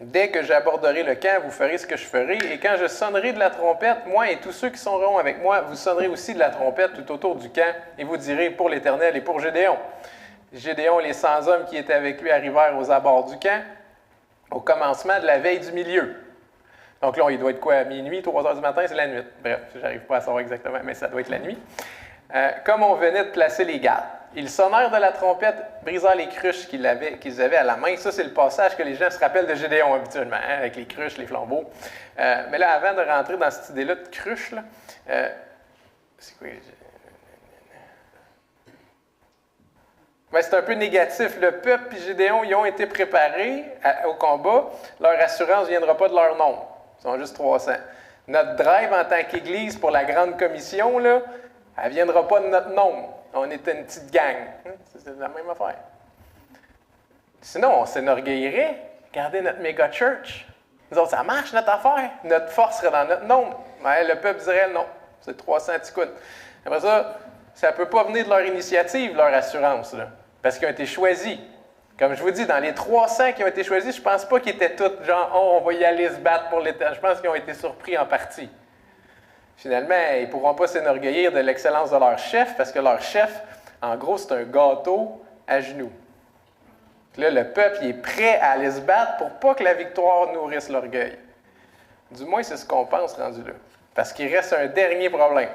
Dès que j'aborderai le camp, vous ferez ce que je ferai, et quand je sonnerai de la trompette, moi et tous ceux qui sonneront avec moi, vous sonnerez aussi de la trompette tout autour du camp, et vous direz pour l'Éternel et pour Gédéon. Gédéon et les 100 hommes qui étaient avec lui arrivèrent aux abords du camp, au commencement de la veille du milieu. Donc là, il doit être quoi, à minuit, 3 heures du matin, c'est la nuit. Bref, je n'arrive pas à savoir exactement, mais ça doit être la nuit. Comme on venait de placer les gardes. Ils sonnèrent de la trompette, brisèrent les cruches qu'ils avaient à la main. Ça, c'est le passage que les gens se rappellent de Gédéon habituellement, hein, avec les cruches, les flambeaux. Mais là, avant de rentrer dans cette idée-là de cruche, là, c'est quoi? Ben, c'est un peu négatif. Le peuple et Gédéon, ils ont été préparés au combat. Leur assurance ne viendra pas de leur nombre. Ils sont juste 300. Notre drive en tant qu'Église pour la grande commission, là, elle ne viendra pas de notre nombre. On était une petite gang. C'est la même affaire. Sinon, on s'enorgueillerait. Regardez notre méga church. Nous autres, ça marche notre affaire. Notre force serait dans notre nombre. Mais le peuple dirait non. C'est 300 ticounes. Après ça ne peut pas venir de leur initiative, leur assurance. Là, parce qu'ils ont été choisis. Comme je vous dis, dans les 300 qui ont été choisis, je ne pense pas qu'ils étaient tous genre, oh, on va y aller se battre pour l'État. Je pense qu'ils ont été surpris en partie. Finalement, ils ne pourront pas s'enorgueillir de l'excellence de leur chef, parce que leur chef, en gros, c'est un gâteau à genoux. Puis là, le peuple il est prêt à aller se battre pour pas que la victoire nourrisse l'orgueil. Du moins, c'est ce qu'on pense rendu là. Parce qu'il reste un dernier problème.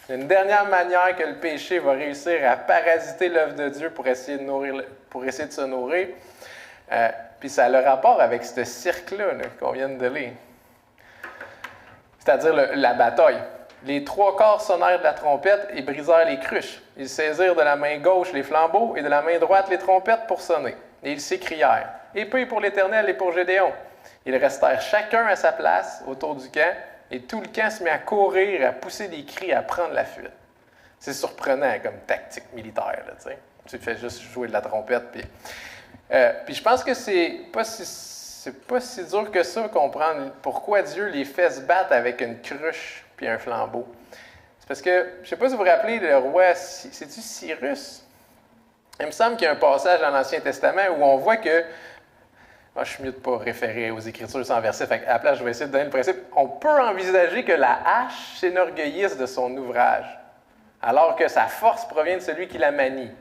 Une dernière manière que le péché va réussir à parasiter l'œuvre de Dieu pour essayer de se nourrir. Puis ça a le rapport avec ce cirque-là qu'on vient de lire. C'est-à-dire la bataille. Les 3 quarts sonnèrent de la trompette et brisèrent les cruches. Ils saisirent de la main gauche les flambeaux et de la main droite les trompettes pour sonner. Et ils s'écrièrent, « Épée pour l'Éternel et pour Gédéon. » Ils restèrent chacun à sa place autour du camp, et tout le camp se met à courir, à pousser des cris, à prendre la fuite. C'est surprenant comme tactique militaire, là, tu sais. Tu fais juste jouer de la trompette. Puis je pense que c'est pas si dur que ça comprendre pourquoi Dieu les fait se battre avec une cruche puis un flambeau. C'est parce que, je ne sais pas si vous vous rappelez, le roi, c'est-tu Cyrus? Il me semble qu'il y a un passage dans l'Ancien Testament où on voit que, moi je suis mieux de ne pas référer aux Écritures sans verset, fait à la place je vais essayer de donner le principe, on peut envisager que la hache s'enorgueillisse de son ouvrage, alors que sa force provient de celui qui la manie.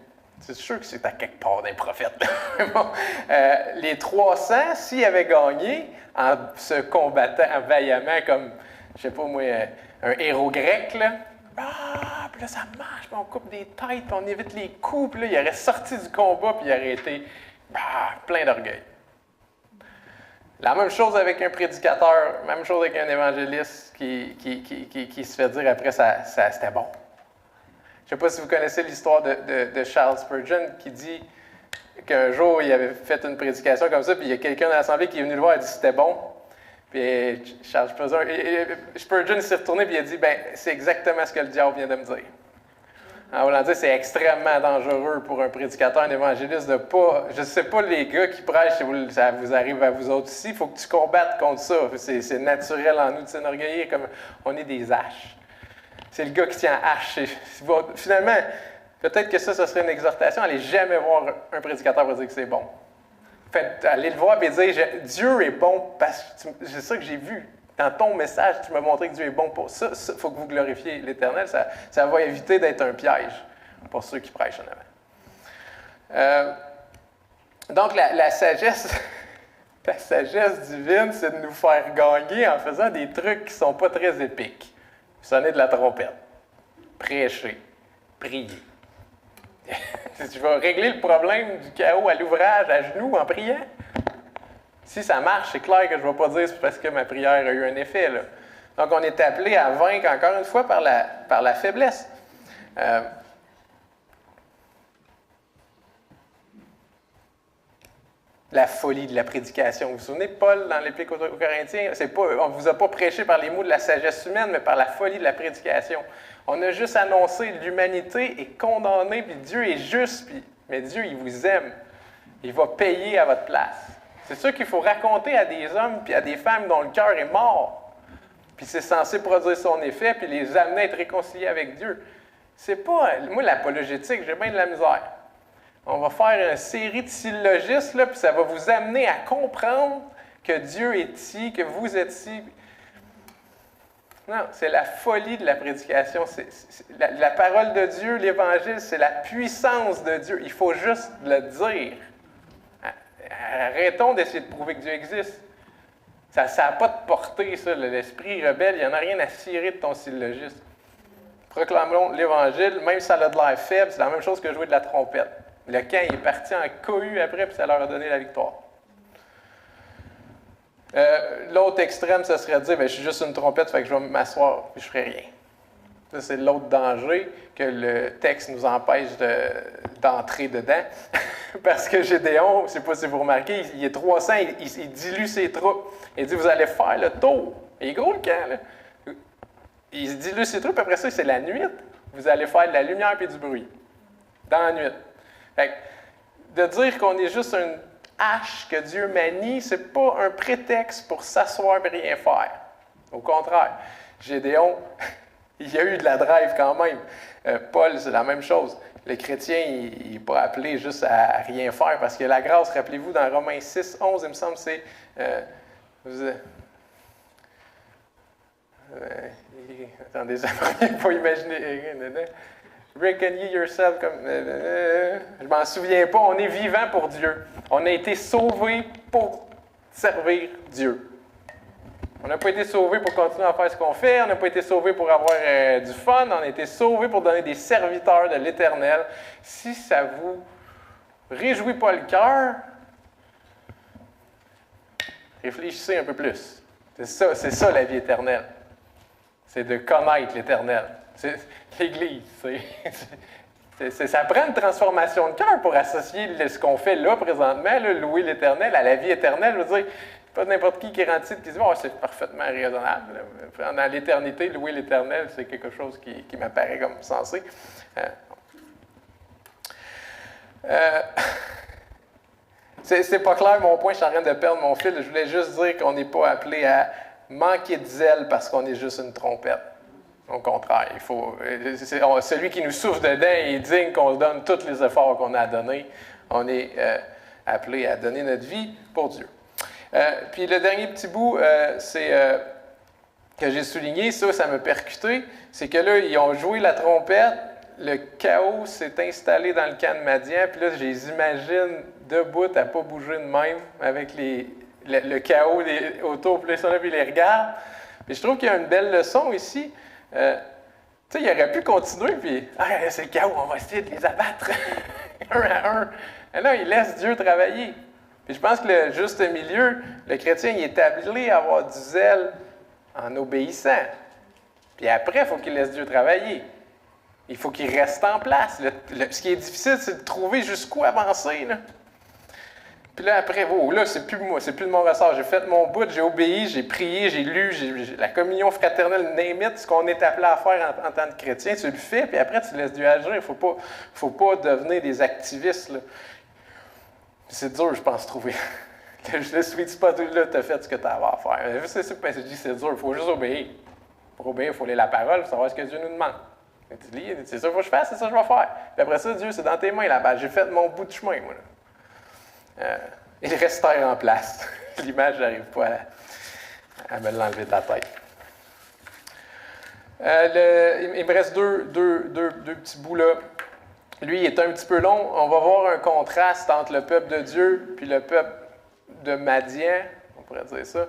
C'est sûr que c'est à quelque part d'un prophète. Bon, les 300, s'ils avaient gagné en se combattant vaillamment comme, je sais pas moi, un héros grec, là, puis là ça marche, puis on coupe des têtes, puis on évite les coups, puis là il aurait sorti du combat, puis il aurait été plein d'orgueil. La même chose avec un prédicateur, même chose avec un évangéliste qui se fait dire après ça c'était bon. Je ne sais pas si vous connaissez l'histoire de Charles Spurgeon qui dit qu'un jour il avait fait une prédication comme ça, puis il y a quelqu'un dans l'assemblée qui est venu le voir et a dit c'était bon. Puis Charles Spurgeon s'est retourné et il a dit ben c'est exactement ce que le diable vient de me dire. En voulant dire, c'est extrêmement dangereux pour un prédicateur, un évangéliste de pas. Je ne sais pas les gars qui prêchent, si ça vous arrive à vous autres aussi, il faut que tu combattes contre ça. C'est naturel en nous de s'enorgueillir comme on est des haches. C'est le gars qui tient hache. Finalement, peut-être que ça serait une exhortation. Allez jamais voir un prédicateur pour dire que c'est bon. Allez le voir et dire Dieu est bon parce que c'est ça que j'ai vu. Dans ton message, tu m'as montré que Dieu est bon pour ça. Il faut que vous glorifiez l'Éternel. Ça va éviter d'être un piège pour ceux qui prêchent en avant. Donc, la sagesse divine, c'est de nous faire gagner en faisant des trucs qui ne sont pas très épiques. Sonner de la trompette, prêcher, prier. Tu vas régler le problème du chaos à l'ouvrage à genoux en priant. Si ça marche, c'est clair que je ne vais pas dire c'est parce que ma prière a eu un effet. Là. Donc, on est appelé à vaincre encore une fois par la faiblesse. La folie de la prédication. Vous vous souvenez, Paul, dans l'Épître aux Corinthiens, on ne vous a pas prêché par les mots de la sagesse humaine, mais par la folie de la prédication. On a juste annoncé l'humanité est condamnée, puis Dieu est juste, mais Dieu, il vous aime. Il va payer à votre place. C'est ça qu'il faut raconter à des hommes et à des femmes dont le cœur est mort. Puis c'est censé produire son effet puis les amener à être réconciliés avec Dieu. C'est pas... Moi, l'apologétique, j'ai bien de la misère. On va faire une série de syllogistes, là, puis ça va vous amener à comprendre que Dieu est ici, que vous êtes ici. Non, c'est la folie de la prédication. La parole de Dieu, l'Évangile, c'est la puissance de Dieu. Il faut juste le dire. Arrêtons d'essayer de prouver que Dieu existe. Ça n'a pas de portée, ça. L'esprit rebelle, il n'y en a rien à cirer de ton syllogisme. Proclamons l'Évangile, même si ça a de l'air faible, c'est la même chose que jouer de la trompette. Le camp il est parti en cohue après, puis ça leur a donné la victoire. L'autre extrême, ce serait de dire je suis juste une trompette, fait que je vais m'asseoir et je ne ferai rien. Ça, c'est l'autre danger que le texte nous empêche d'entrer dedans. Parce que Gédéon, je ne sais pas si vous remarquez, il est 300, il dilue ses troupes. Il dit vous allez faire le tour. Il est gros le camp, là. Il dilue ses troupes, après ça, c'est la nuit. Vous allez faire de la lumière et du bruit. Dans la nuit. Fait que, de dire qu'on est juste une hache que Dieu manie, ce n'est pas un prétexte pour s'asseoir et rien faire. Au contraire, Gédéon, il y a eu de la drive quand même. Paul, c'est la même chose. Le chrétien, il n'est pas appelé juste à rien faire parce que la grâce, rappelez-vous, dans Romains 6, 11, il me semble, c'est... attendez, ça ne pas imaginer... Reckon ye yourself comme... je m'en souviens pas. On est vivant pour Dieu. On a été sauvés pour servir Dieu. On n'a pas été sauvés pour continuer à faire ce qu'on fait. On n'a pas été sauvés pour avoir du fun. On a été sauvés pour donner des serviteurs de l'Éternel. Si ça vous réjouit pas le cœur, réfléchissez un peu plus. C'est ça la vie éternelle. C'est de connaître l'Éternel. C'est l'Église. Ça prend une transformation de cœur pour associer ce qu'on fait là, présentement, là, louer l'Éternel, à la vie éternelle. Je veux dire, pas n'importe qui est rendu qui dit oh, c'est parfaitement raisonnable. Dans l'éternité, louer l'Éternel, c'est quelque chose qui m'apparaît comme sensé. C'est pas clair mon point, je suis en train de perdre mon fil. Je voulais juste dire qu'on n'est pas appelé à manquer de zèle parce qu'on est juste une trompette. Au contraire, celui qui nous souffle dedans est digne qu'on donne tous les efforts qu'on a à donner. On est appelé à donner notre vie pour Dieu. Puis le dernier petit bout, que j'ai souligné, ça m'a percuté, c'est que là, ils ont joué la trompette, le chaos s'est installé dans le camp de Madian, puis là, je les imagine debout à ne pas bouger de même, avec le chaos autour, puis là, ils les regardent. Puis je trouve qu'il y a une belle leçon ici. Tu sais, il aurait pu continuer, puis c'est le chaos, on va essayer de les abattre un à un. Et là, il laisse Dieu travailler. Puis je pense que le juste milieu, le chrétien, il est appelé à avoir du zèle en obéissant. Puis après, il faut qu'il laisse Dieu travailler. Il faut qu'il reste en place. Ce qui est difficile, c'est de trouver jusqu'où avancer. Là. Puis là, après, là, c'est plus de mon ressort. J'ai fait mon bout, j'ai obéi, j'ai prié, j'ai lu, la communion fraternelle, name it, ce qu'on est appelé à faire en tant que chrétien, tu le fais, puis après, tu laisses Dieu agir. Il ne faut pas devenir des activistes. Là. C'est dur, je pense, trouver. Le sweet spot, là, tu as fait ce que tu avais à faire. C'est dur, il faut juste obéir. Pour obéir, il faut lire la parole, pour savoir ce que Dieu nous demande. Tu lis, c'est ça qu'il faut que je fasse, c'est ça que je vais faire. Puis après ça, Dieu, c'est dans tes mains là-bas. J'ai fait mon bout de chemin, moi. Il reste terre en place. L'image, j'arrive pas à me l'enlever de la tête. Il me reste deux petits bouts là. Lui, il est un petit peu long. On va voir un contraste entre le peuple de Dieu et le peuple de Madian, on pourrait dire ça,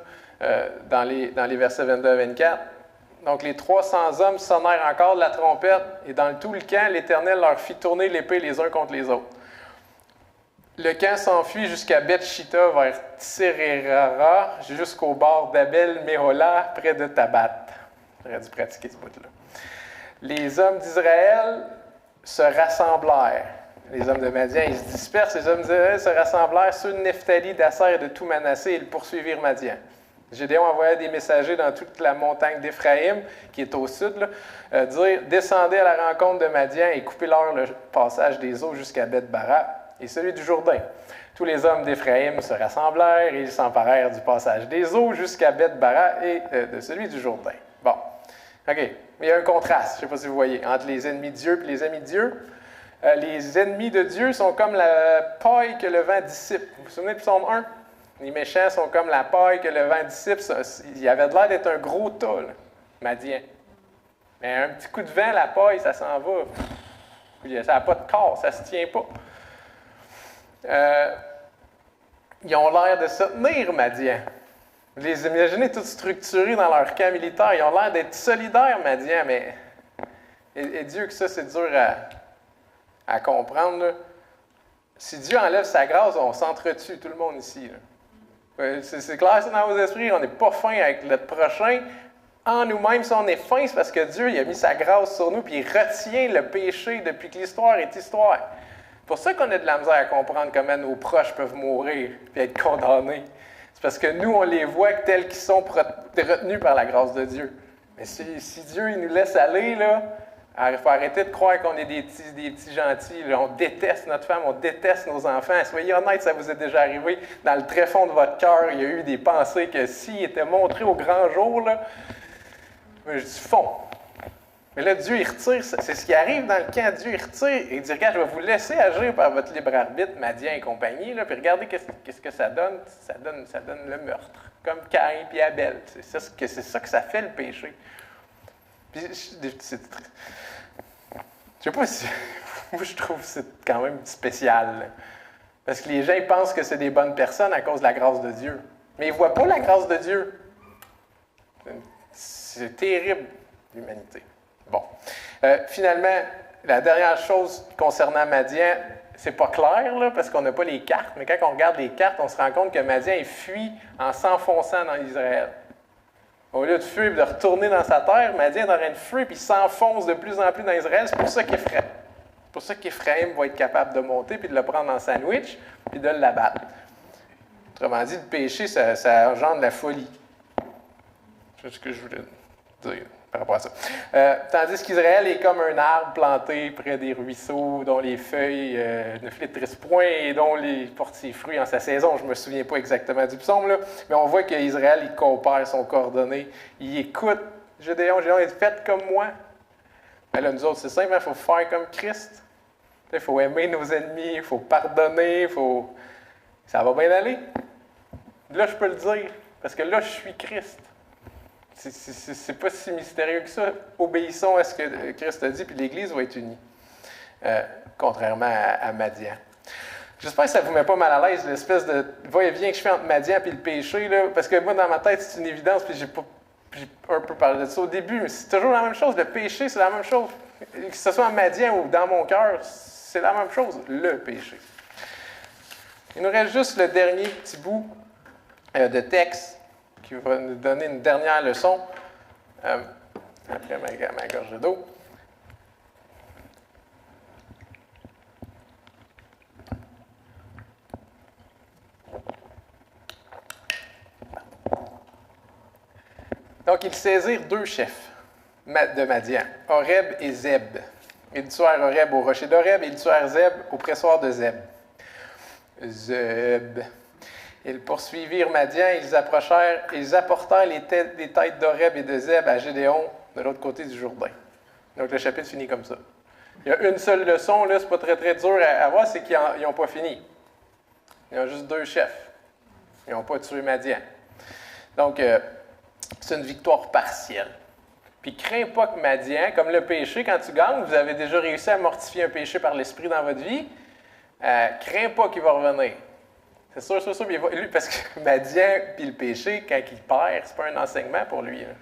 dans les versets 22 à 24. Donc, les 300 hommes sonnèrent encore de la trompette, et dans tout le camp, l'Éternel leur fit tourner l'épée les uns contre les autres. Le camp s'enfuit jusqu'à Beth-Shitta, vers Tsererara, jusqu'au bord d'Abel-Méhola, près de Tabat. J'aurais dû pratiquer ce bout-là. Les hommes d'Israël se rassemblèrent. Les hommes de Madian, ils se dispersent. Les hommes d'Israël se rassemblèrent. Ceux de Nephtali, d'Asser et de tout Manassé, ils poursuivirent Madian. Gédéon envoya des messagers dans toute la montagne d'Éphraïm, qui est au sud, là, dire « Descendez à la rencontre de Madian et coupez-leur le passage des eaux jusqu'à Beth-Bara et celui du Jourdain. » Tous les hommes d'Éphraïm se rassemblèrent et ils s'emparèrent du passage des eaux jusqu'à Beth-Bara et de celui du Jourdain. Bon, OK. Il y a un contraste, je ne sais pas si vous voyez, entre les ennemis de Dieu et les amis de Dieu. Les ennemis de Dieu sont comme la paille que le vent dissipe. Vous vous souvenez de Psaume 1? Les méchants sont comme la paille que le vent dissipe. Il avait l'air d'être un gros tas, là, Madian. Mais un petit coup de vent, la paille, ça s'en va. Ça n'a pas de corps, ça ne se tient pas. Ils ont l'air de se tenir, Madian. Vous les imaginez tous structurés dans leur camp militaire. Ils ont l'air d'être solidaires, Madian, mais... Et Dieu, que ça, c'est dur à comprendre. Là. Si Dieu enlève sa grâce, on s'entretue, tout le monde ici. Là. C'est clair, ça, dans vos esprits. On n'est pas fin avec notre prochain. En nous-mêmes, si on est fin, c'est parce que Dieu il a mis sa grâce sur nous puis il retient le péché depuis que l'histoire est histoire. C'est pour ça qu'on a de la misère à comprendre comment nos proches peuvent mourir et être condamnés. C'est parce que nous, on les voit tels qu'ils sont retenus par la grâce de Dieu. Mais si Dieu il nous laisse aller, là, il faut arrêter de croire qu'on est des petits gentils. Là. On déteste notre femme, on déteste nos enfants. Soyez honnêtes, ça vous est déjà arrivé. Dans le tréfonds de votre cœur, il y a eu des pensées que s'ils étaient montrés au grand jour, là, je dis fond. Mais là, Dieu, il retire. C'est ce qui arrive dans le camp. Dieu, il retire et il dit, regarde, je vais vous laisser agir par votre libre arbitre, Madian et compagnie. Là, puis regardez qu'est-ce que ça donne. Ça donne le meurtre. Comme Caïn et Abel. C'est ça que ça fait, le péché. Puis, je sais pas si... Moi, je trouve que c'est quand même spécial. Là. Parce que les gens ils pensent que c'est des bonnes personnes à cause de la grâce de Dieu. Mais ils ne voient pas la grâce de Dieu. C'est terrible, l'humanité. Bon. Finalement, la dernière chose concernant Madian, c'est pas clair, là, parce qu'on n'a pas les cartes, mais quand on regarde les cartes, on se rend compte que Madian il fuit en s'enfonçant dans Israël. Au lieu de fuir et de retourner dans sa terre, Madian est en train de fuir puis il s'enfonce de plus en plus dans Israël. C'est pour ça qu'Éphraïm va être capable de monter puis de le prendre en sandwich puis de l'abattre. Autrement dit, le péché, ça engendre la folie. C'est ce que je voulais dire par rapport à ça. Tandis qu'Israël est comme un arbre planté près des ruisseaux, dont les feuilles ne flétrissent point et dont les porte ses fruits en sa saison. Je ne me souviens pas exactement du psaume, là, mais on voit qu'Israël, il coopère, sont coordonnés, il écoute. Gédéon, faites comme moi. Mais là, nous autres, c'est simple, il faut faire comme Christ. Il faut aimer nos ennemis, il faut pardonner, ça va bien aller. Là, je peux le dire, parce que là, je suis Christ. C'est pas si mystérieux que ça. Obéissons à ce que Christ a dit, puis l'Église va être unie. Contrairement à Madian. J'espère que ça ne vous met pas mal à l'aise, l'espèce de va-et-vient que je fais entre Madian et le péché, là, parce que moi, dans ma tête, c'est une évidence, puis j'ai un peu parlé de ça au début, mais c'est toujours la même chose. Le péché, c'est la même chose. Que ce soit en Madian ou dans mon cœur, c'est la même chose, le péché. Il nous reste juste le dernier petit bout de texte qui va nous donner une dernière leçon après ma gorgée d'eau. Donc, ils saisirent 2 chefs de Madian, Oreb et Zeb. Ils tuèrent Oreb au rocher d'Oreb et ils tuèrent Zeb au pressoir de Zeb. Ils poursuivirent Madian, ils apportèrent les têtes d'Oreb et de Zeb à Gédéon, de l'autre côté du Jourdain. Donc, le chapitre finit comme ça. Il y a une seule leçon, là, c'est pas très, très dur à voir, c'est qu'ils n'ont pas fini. Ils ont juste 2 chefs. Ils n'ont pas tué Madian. Donc, c'est une victoire partielle. Puis, crains pas que Madian, comme le péché, quand tu gagnes, vous avez déjà réussi à mortifier un péché par l'esprit dans votre vie, crains pas qu'il va revenir. C'est sûr, lui, parce que Madian puis le péché, quand il perd, c'est pas un enseignement pour lui. Là.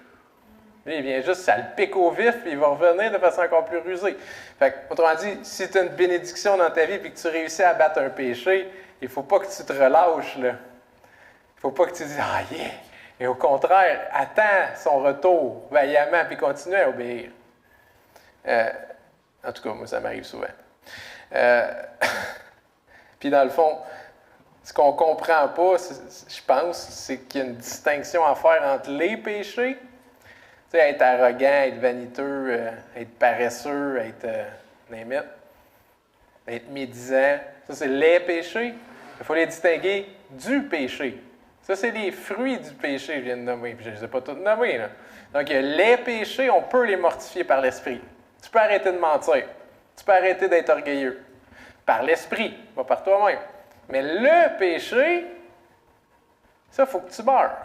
Lui, il vient juste, ça le pique au vif, puis il va revenir de façon encore plus rusée. Fait que, autrement dit, si tu as une bénédiction dans ta vie et que tu réussis à battre un péché, il ne faut pas que tu te relâches. Là. Il ne faut pas que tu dises « Ah, yeah! » Et au contraire, attends son retour vaillamment, puis continue à obéir. En tout cas, moi, ça m'arrive souvent. Puis dans le fond, ce qu'on ne comprend pas, je pense, c'est qu'il y a une distinction à faire entre les péchés, tu sais, être arrogant, être vaniteux, être paresseux, être médisant. Ça, c'est les péchés. Il faut les distinguer du péché. Ça, c'est les fruits du péché, je viens de nommer, puis je ne les ai pas tous nommés. Là. Donc, les péchés, on peut les mortifier par l'esprit. Tu peux arrêter de mentir. Tu peux arrêter d'être orgueilleux. Par l'esprit, pas par toi-même. Mais le péché, ça, il faut que tu meurs.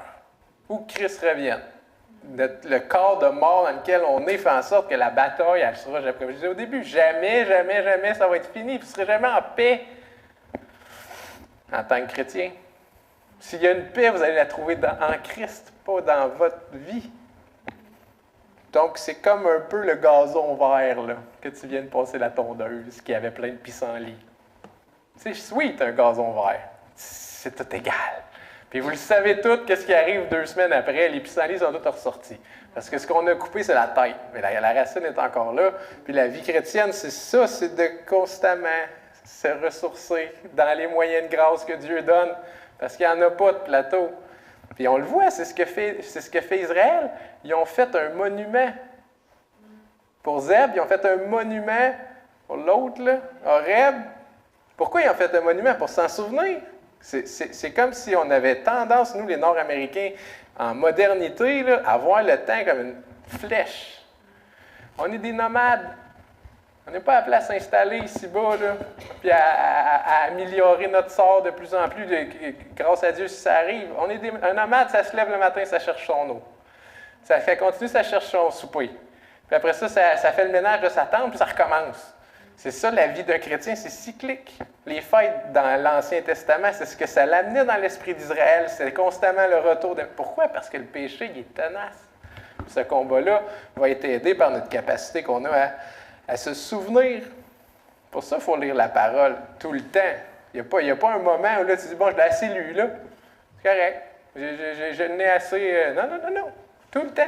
Ou que Christ revienne. Le corps de mort dans lequel on est fait en sorte que la bataille, elle sera, comme je disais au début, jamais, jamais, jamais, ça va être fini. Vous ne serez jamais en paix en tant que chrétien. S'il y a une paix, vous allez la trouver en Christ, pas dans votre vie. Donc, c'est comme un peu le gazon vert là, que tu viens de passer la tondeuse, qui avait plein de pissenlits. C'est sweet, un gazon vert. C'est tout égal. Puis vous le savez tous, qu'est-ce qui arrive 2 semaines après? Les pissenlits sont tous ressortis. Parce que ce qu'on a coupé, c'est la tête. Mais la racine est encore là. Puis la vie chrétienne, c'est ça, c'est de constamment se ressourcer dans les moyens de grâce que Dieu donne. Parce qu'il n'y en a pas de plateau. Puis on le voit, c'est ce que fait Israël. Ils ont fait un monument. Pour Zeb, ils ont fait un monument. Pour l'autre, là, Oreb. Pourquoi ils ont fait un monument? Pour s'en souvenir. C'est comme si on avait tendance, nous, les Nord-Américains, en modernité, là, à voir le temps comme une flèche. On est des nomades. On n'est pas appelé à s'installer ici-bas, là, puis à améliorer notre sort de plus en plus, grâce à Dieu, si ça arrive. Un nomade, ça se lève le matin, ça cherche son eau. Ça fait continuer, ça cherche son souper. Puis après ça, ça fait le ménage de sa tente, puis ça recommence. C'est ça, la vie d'un chrétien, c'est cyclique. Les fêtes dans l'Ancien Testament, c'est ce que ça l'amenait dans l'esprit d'Israël. C'est constamment le retour de... Pourquoi? Parce que le péché, il est tenace. Puis ce combat-là va être aidé par notre capacité qu'on a à se souvenir. Pour ça, il faut lire la parole tout le temps. Il n'y a pas un moment où là, tu dis, bon, je l'ai assez lu, là. C'est correct. Je l'ai assez... Non. Tout le temps.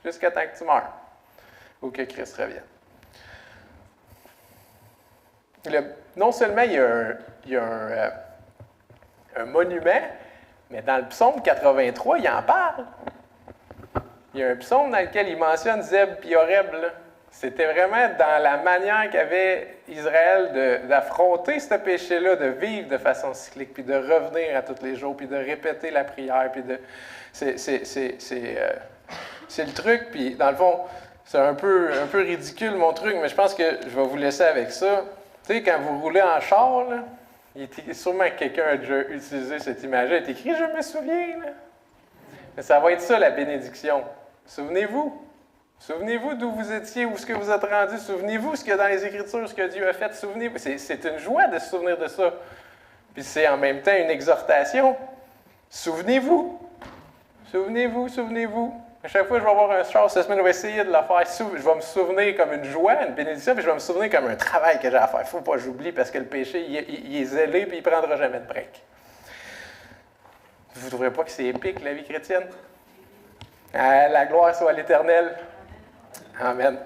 Jusqu'à temps que tu meurs. Ou que Christ revienne. Non seulement il y a un monument, mais dans le psaume 83, il en parle. Il y a un psaume dans lequel il mentionne Zeb et Oreb. C'était vraiment dans la manière qu'avait Israël d'affronter ce péché-là, de vivre de façon cyclique, puis de revenir à tous les jours, puis de répéter la prière. Puis c'est le truc, puis dans le fond, c'est un peu ridicule mon truc, mais je pense que je vais vous laisser avec ça. Tu sais, quand vous roulez en char, là, sûrement que quelqu'un a déjà utilisé cette image-là, il est écrit « Je me souviens ». Mais ça va être ça, la bénédiction. Souvenez-vous. Souvenez-vous d'où vous étiez, où ce que vous êtes rendu. Souvenez-vous ce qu'il y a dans les Écritures, ce que Dieu a fait. Souvenez-vous. C'est une joie de se souvenir de ça. Puis c'est en même temps une exhortation. Souvenez-vous. Souvenez-vous. À chaque fois que je vais avoir un char cette semaine, je vais essayer de le faire. Je vais me souvenir comme une joie, une bénédiction, puis je vais me souvenir comme un travail que j'ai à faire. Il ne faut pas que j'oublie parce que le péché, il est zélé et il ne prendra jamais de break. Vous ne trouvez pas que c'est épique, la vie chrétienne? La gloire soit à l'Éternel. Amen.